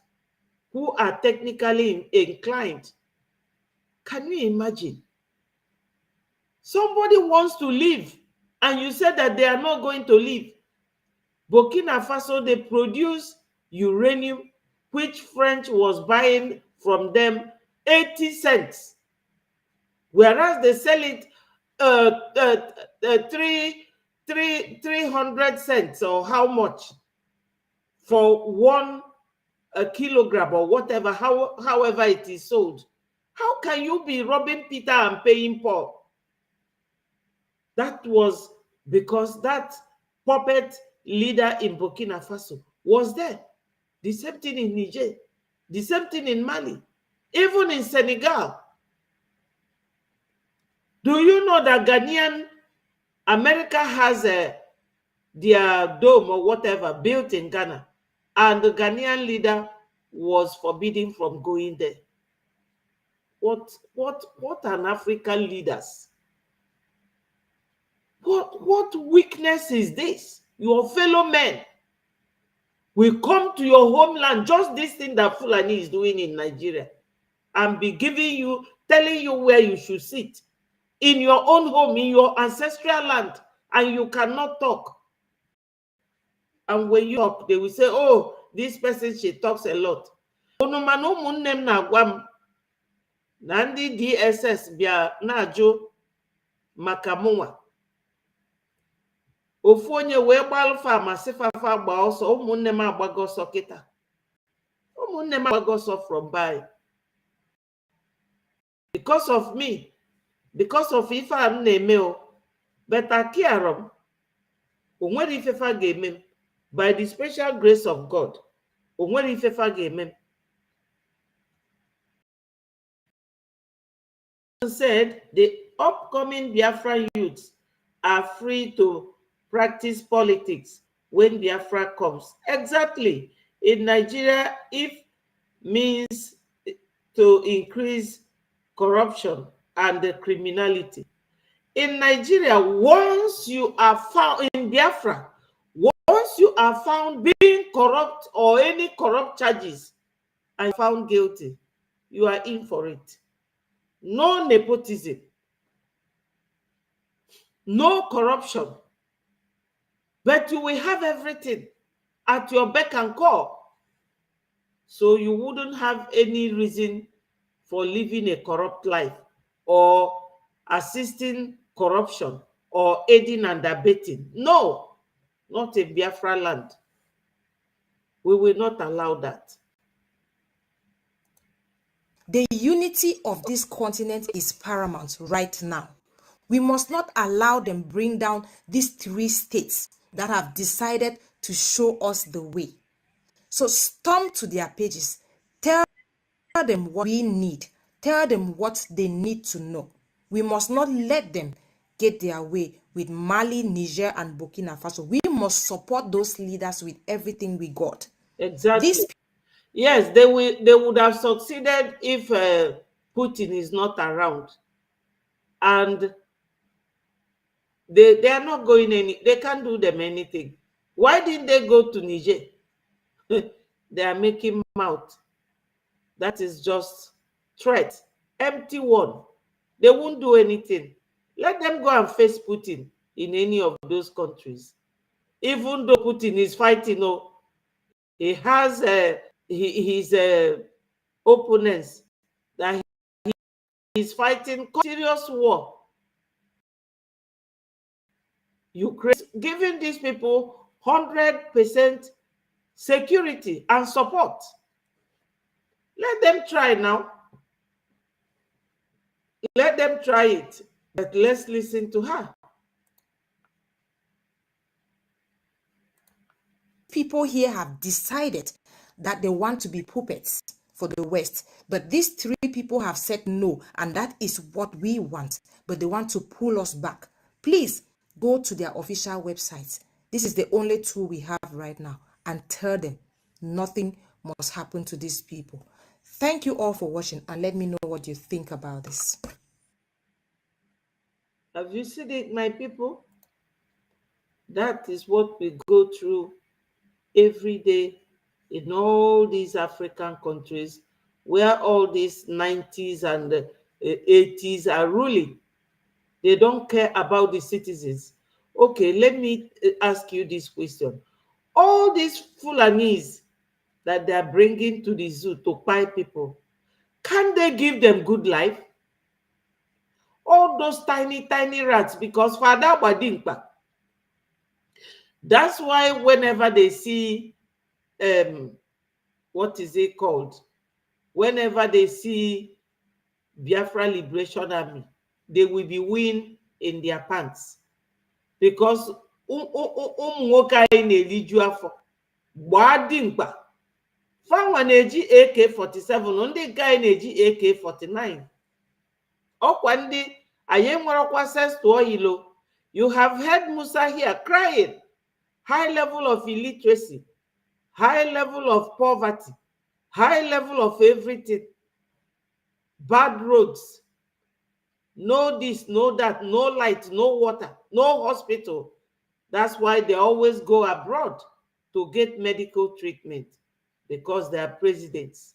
who are technically inclined. Can you imagine? Somebody wants to leave, and you said that they are not going to leave. Burkina Faso, they produce uranium, which French was buying from them 80 cents, whereas they sell it 300 cents or how much for 1 kilogram or whatever, however it is sold. How can you be robbing Peter and paying Paul? That was because that puppet leader in Burkina Faso was there. The same thing in Niger, the same thing in Mali, even in Senegal. Do you know that America has their dome or whatever built in Ghana, and the Ghanaian leader was forbidden from going there? What an African leaders? What weakness is this? Your fellow men will come to your homeland, just this thing that Fulani is doing in Nigeria, and be giving you, telling you where you should sit in your own home, in your ancestral land, and you cannot talk. And when you talk, they will say, oh, this person, she talks a lot. Nandi DSS bia na-ajụ maka mụnwa. Ofu onye wee gbalụ fa ma sị fafa gba ọsọ, ụmụnne m agbago ọsọ kịta. Ụmụnne m agbago ọsọ from by. Because of me, because of ife a m na-eme o, but akiara m, o nwere ife fa ga-eme m. By the special grace of God, o nwere ife fa ga-eme m. Said the upcoming Biafra youths are free to practice politics when Biafra comes. Exactly. In Nigeria, if means to increase corruption and the criminality. In Nigeria, once you are found in Biafra, once you are found being corrupt or any corrupt charges and found guilty, you are in for it. No nepotism, no corruption, but you will have everything at your beck and call. So you wouldn't have any reason for living a corrupt life or assisting corruption or aiding and abetting. No, not in Biafra land. We will not allow that. The unity of this continent is paramount right now. We must not allow them bring down these 3 states that have decided to show us the way. So storm to their pages. Tell them what we need. Tell them what they need to know. We must not let them get their way with Mali, Niger, and Burkina Faso. We must support those leaders with everything we got. Exactly. These Yes, they would have succeeded if Putin is not around. And they are not going they can't do them anything. Why didn't they go to Niger? They are making mouth. That is just threat. Empty one. They won't do anything. Let them go and face Putin in any of those countries. Even though Putin is fighting, he has his opponents that he is fighting serious war. Ukraine giving these people 100% security and support. Let them try now. Let them try it. But let's listen to her. people here have decided that they want to be puppets for the West. But these three people have said no, and that is what we want. But they want to pull us back. Please go to their official websites. This is the only tool we have right now, and tell them nothing must happen to these people. Thank you all for watching, and let me know what you think about this. Have you seen it, my people? That is what we go through every day in all these African countries where all these 90s and 80s are ruling. They don't care about the citizens. Okay, let me ask you this question. All these Fulanis that they are bringing to the zoo to buy people, can they give them good life? All those tiny, tiny rats, because Father Badimpa. That's why whenever they see, what is it called? Whenever they see Biafra Liberation Army, they will be wearing in their pants. Because nwoke anyị na-eliju afọ gbaa dimkpa fanwa na-eji AK-47 ndị nke anyị na-eji AK-49 ọkwa ndị anyị enwerekwa access to oil. You have heard Musa here crying. High level of illiteracy, high level of poverty, high level of everything, bad roads, no this, no that, no light, no water, no hospital. That's why they always go abroad to get medical treatment, because they are presidents.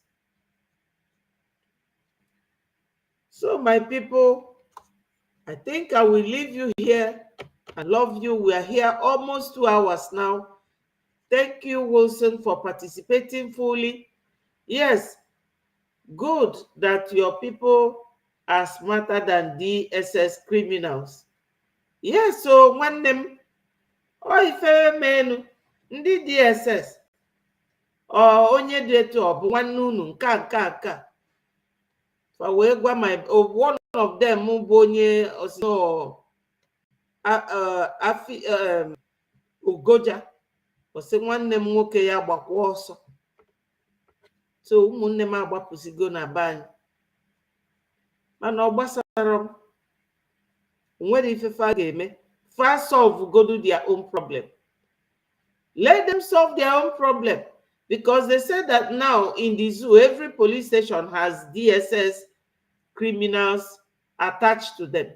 So my people, I think I will leave you here. I love you. We are here almost 2 hours now. Thank you, Wilson, for participating fully. Yes, good that your people are smarter than DSS criminals. Yes, so one name, ife menu, ndị DSS, onye dị etu ọ bụ nwanne unu nka. Fa wee gwa one of them bụ onye Ugoja, ọsị nwanne m nwoke ya gbakwa ọsọ. So ụmụnne m agbapụsigo na be anyị, mana ọ gbasara m nwere ifefe a ga-eme. Fa solve godu their own problem. Let them solve their own problem, because they said that now in the zoo every police station has DSS criminals attached to them.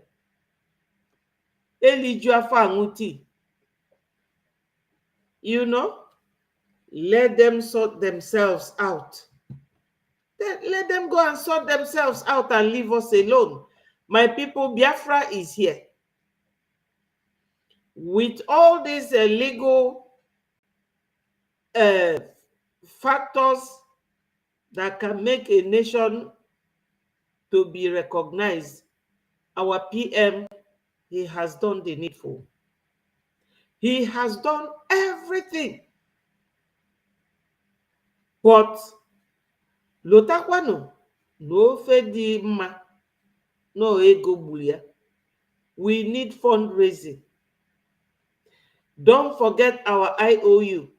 Eliju afọ aṅụ tii. You know, let them sort themselves out. Let them go and sort themselves out and leave us alone. My people, Biafra is here. With all these legal factors that can make a nation to be recognized, our PM, he has done the needful. He has done everything. But lotakwano no fedi ma no ego bulia. We need fundraising. Don't forget our IOU.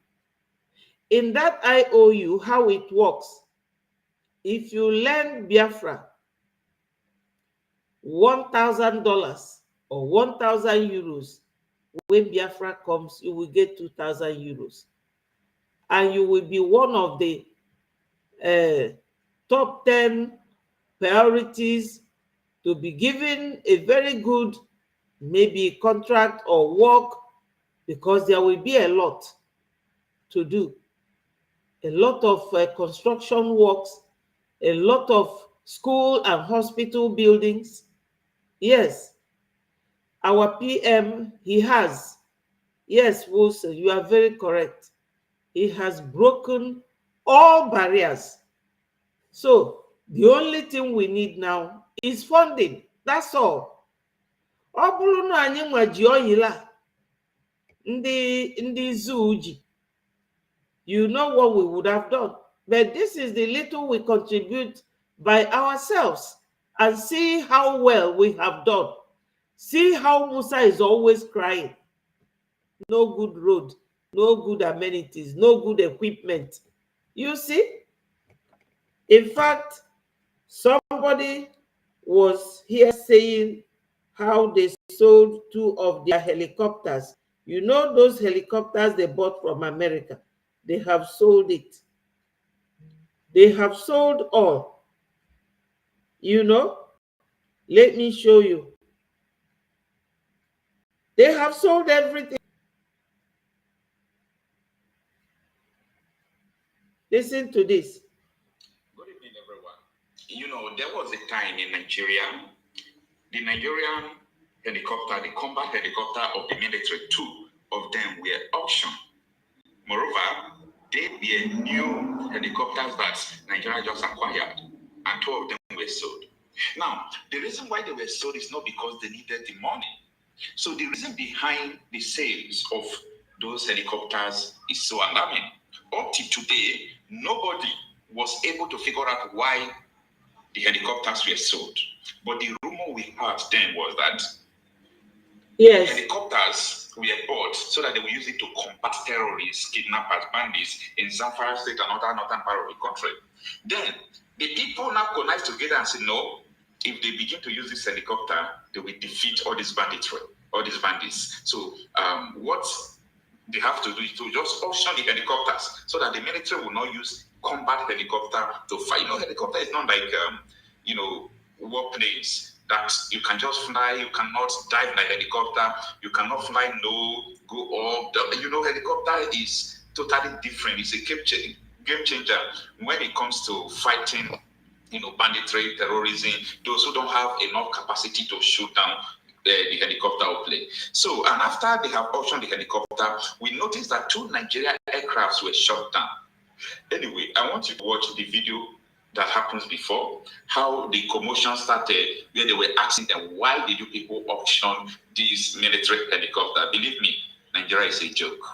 In that IOU, how it works, if you lend Biafra $1,000 or 1,000 euros. When Biafra comes, you will get 2,000 euros. And you will be one of the top 10 priorities to be given a very good, maybe contract or work, because there will be a lot to do. A lot of construction works, a lot of school and hospital buildings. Yes, our PM, he has. Yes, Wilson, you are very correct. He has broken all barriers. So the only thing we need now is funding. That's all. Ọ bụrụ na anyị nwaji oyila ndị zoo ji, you know what we would have done. But this is the little we contribute by ourselves, and see how well we have done. See how Musa is always crying. No good road, no good amenities, no good equipment. You see? In fact, somebody was here saying how they sold 2 of their helicopters. You know those helicopters they bought from America? They have sold it. They have sold all. You know, let me show you. They have sold everything. Listen to this. Good evening, everyone. You know, there was a time in Nigeria, the Nigerian helicopter, the combat helicopter of the military, 2 of them were auctioned. Moreover, they were new helicopters that Nigeria just acquired, and 2 of them were sold. Now, the reason why they were sold is not because they needed the money. So the reason behind the sales of those helicopters is so alarming. Up to today, nobody was able to figure out why the helicopters were sold. But the rumor we heard then was that helicopters were bought so that they will use it to combat terrorists, kidnappers, bandits in Zamfara State and other northern part of the country. Then the people now connived together and said, no, if they begin to use this helicopter, they will defeat all these banditry, all these bandits. So what they have to do is to just auction the helicopters so that the military will not use combat helicopter to fight. You know, helicopter is not like, warplanes that you can just fly, you cannot dive in a helicopter, you cannot fly low, go up. You know, helicopter is totally different. It's a game changer when it comes to fighting, banditry, terrorism, those who don't have enough capacity to shoot down the helicopter plane. So, and after they have auctioned the helicopter, we noticed that 2 Nigerian aircrafts were shot down. Anyway, I want you to watch the video that happens before, how the commotion started, where they were asking them, why did you people auction this military helicopter? Believe me, Nigeria is a joke.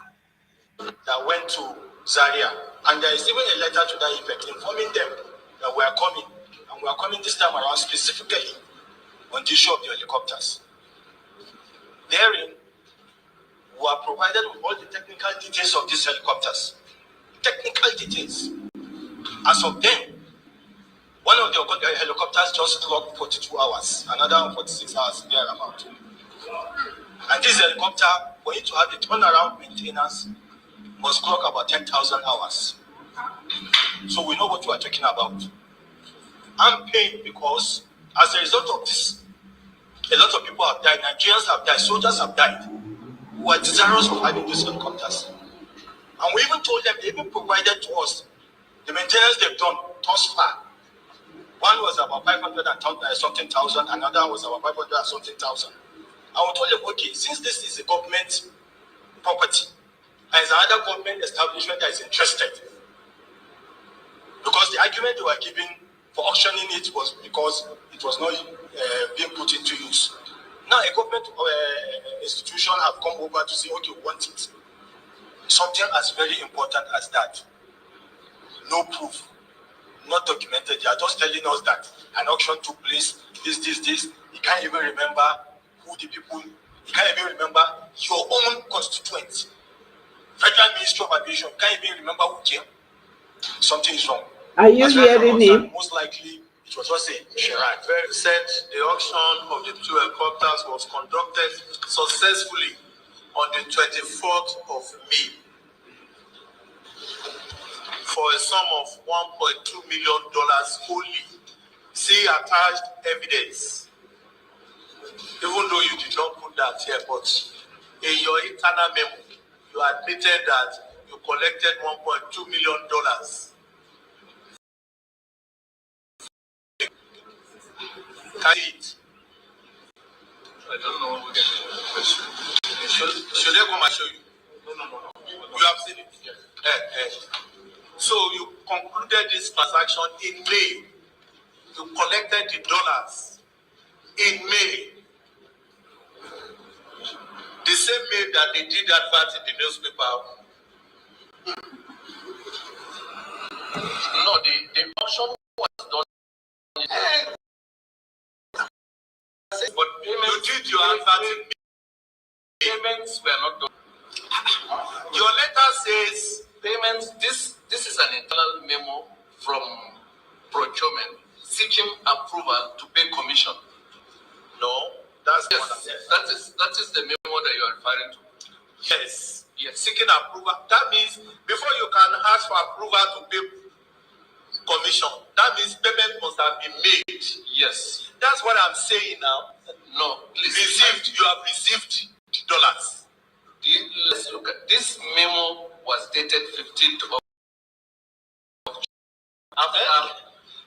That went to Zaria, and there is even a letter to that effect informing them that we are coming, and we are coming this time around specifically on the issue of the helicopters. Therein, we are provided with all the technical details of these helicopters. Technical details. As of then, one of the helicopters just clocked 42 hours, another 46 hours thereabout. And this helicopter, for it to have the turnaround maintenance, must clock about 10,000 hours. So we know what we are talking about. I'm pained because as a result of this, a lot of people have died, Nigerians have died, soldiers have died, who are desirous of having these helicopters. And we even told them, they even provided to us the maintenance they've done thus far. One was about 500 and something thousand, another was about 500 and something thousand. And we told them, okay, since this is a government property, and it's another government establishment that is interested, because the argument they were giving for auctioning it was because it was not being put into use. Now a government institution have come over to say, okay, we want it. Something as very important as that. No proof, not documented. They are just telling us that an auction took place, this. You can't even remember who the people, you can't even remember your own constituents. Federal Ministry of Aviation, you can't even remember who came. Something is wrong. Are you hearing me? Most likely, It was also in Chirac. Very said the auction of the 2 helicopters was conducted successfully on the 24th of May for a sum of $1.2 million only. See attached evidence. Even though you did not put that here, but in your internal memo, you admitted that you collected $1.2 million. Can it? I don't know who gets the question. Should I come and show you? No. You have seen it? Yes. So you concluded this transaction in May. You collected the dollars in May. The same May that they did advert in the newspaper. No, the auction was done. But you did your advert in May. Payments were not done. Your letter says payments. This is an internal memo from procurement seeking approval to pay commission. No, that's that is the memo that you are referring to. Yes, seeking approval. That means before you can ask for approval to pay commission, that means payment must have been made. Yes, that's what I'm saying now. No, please. You have received the dollars. Let's look at this memo. Was dated 15th of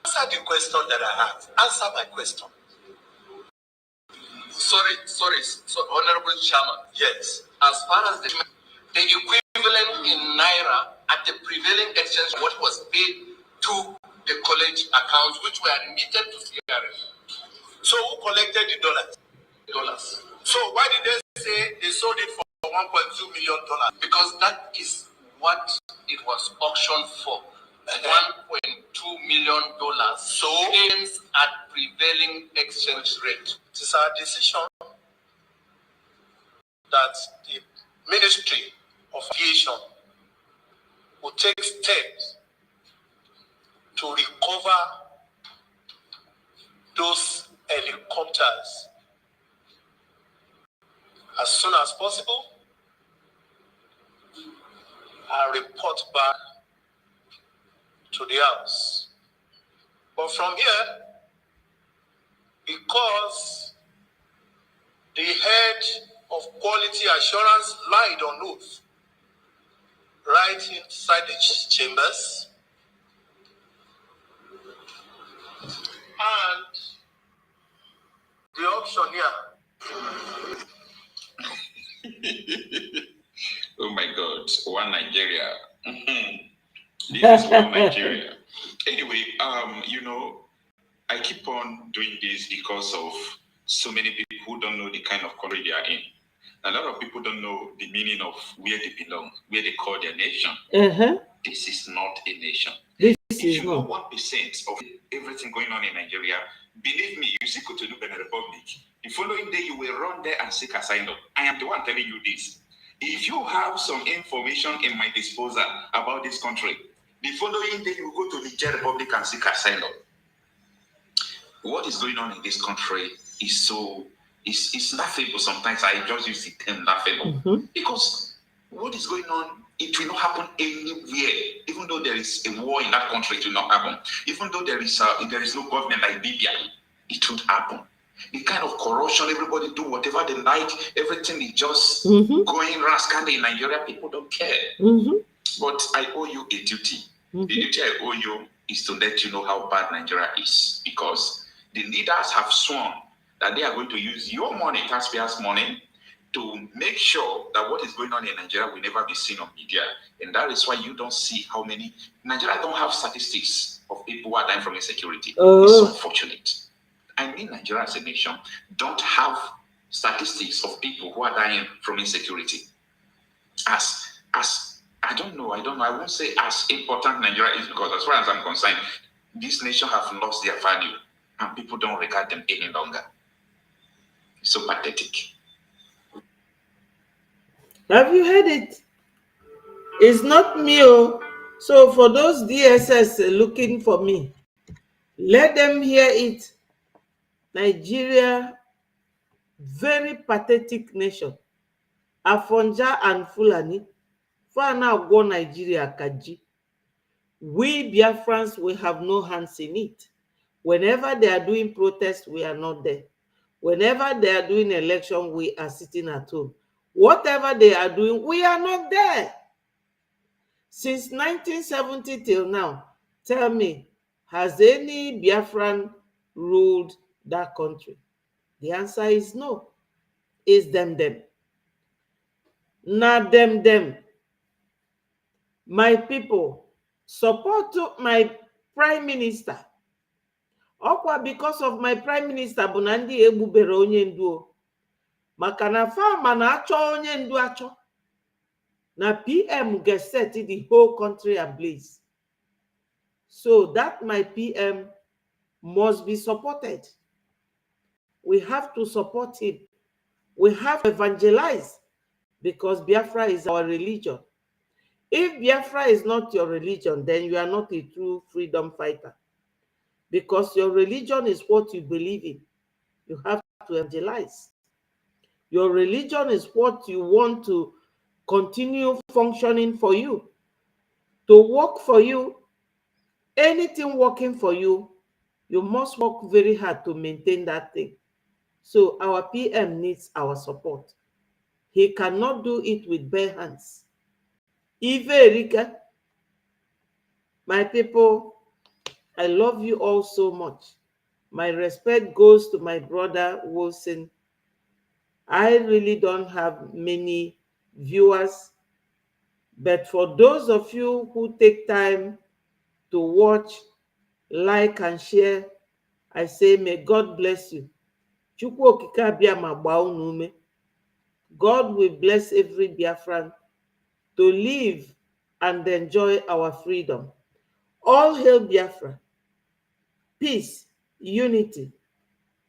Answer the question that I have. Answer my question. Sorry, Honorable Chairman. Yes. As far as the equivalent in Naira at the prevailing exchange, what was paid to the college accounts, which were remitted to CRF. So who collected the dollars? So why did they say they sold it for $1.2 million? Because that is what it was auctioned for. $1.2 million. So gains at prevailing exchange rate. It is our decision that the Ministry of Aviation will take steps to recover those helicopters as soon as possible and report back to the House. But from here, because the head of quality assurance lied on oath right inside the chambers, and the auctioneer. Oh my God, one Nigeria. This is one Nigeria. Anyway, I keep on doing this because of so many people who don't know the kind of country they are in. A lot of people don't know the meaning of where they belong, where they call their nation. This is not a nation. If you know 1% of everything going on in Nigeria, believe me, you see Cotonou Benin Republic. The following day, you will run there and seek asylum. I am the one telling you this. If you have some information in my disposal about this country, the following day, you will go to the Niger Republic and seek asylum. What is going on in this country is it's laughable. Sometimes I just use the term laughable. Because what is going on, it will not happen anywhere. Even though there is a war in that country, it will not happen. Even though there is no government like Libya, it won't happen. The kind of corruption, everybody do whatever they like, everything is just going rascally in Nigeria. People don't care. But I owe you a duty. The duty I owe you is to let you know how bad Nigeria is, because the leaders have sworn that they are going to use your money, taxpayers' money, to make sure that what is going on in Nigeria will never be seen on media. And that is why you don't see how many... Nigeria don't have statistics of people who are dying from insecurity. It's unfortunate. I mean, Nigeria as a nation don't have statistics of people who are dying from insecurity. I don't know, I won't say as important Nigeria is, because as far as I'm concerned, this nation have lost their value and people don't regard them any longer. It's so pathetic. Have you heard it? It's not me. So for those DSS looking for me, Let them hear it. Nigeria, very pathetic nation. Afonja and Fulani, Fana go Nigeria kaji. We Biafrans, we have no hands in it. Whenever they are doing protests, we are not there. Whenever they are doing election, we are sitting at home. Whatever they are doing, we are not there. Since 1970 till now, tell me, has any Biafran ruled that country? The answer is no. It's them. Not them. My people, support my prime minister. Ọkwa because of my prime minister bụ na ndị egbubere onye ndu o. Maka na fama na-achọ onye ndu achọ. Na PM get set the whole country ablaze. So that my PM must be supported. We have to support him. We have to evangelize because Biafra is our religion. If Biafra is not your religion, then you are not a true freedom fighter. Because your religion is what you believe in. You have to evangelize. Your religion is what you want to continue functioning for you, to work for you. Anything working for you, you must work very hard to maintain that thing. So our PM needs our support. He cannot do it with bare hands. Ive Erika, my people, I love you all so much. My respect goes to my brother Wilson. I really don't have many viewers, but for those of you who take time to watch, like, and share, I say, may God bless you. God will bless every Biafran to live and enjoy our freedom. All hail Biafra. Peace, unity,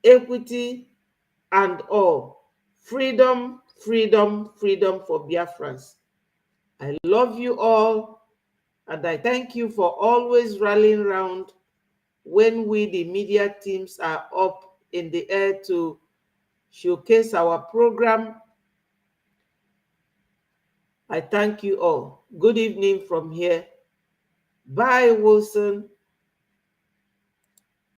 equity, and all. Freedom, freedom, freedom for Biafrans. I love you all, and I thank you for always rallying around when we, the media teams, are up in the air to showcase our program. I thank you all. Good evening from here. Bye, Wilson.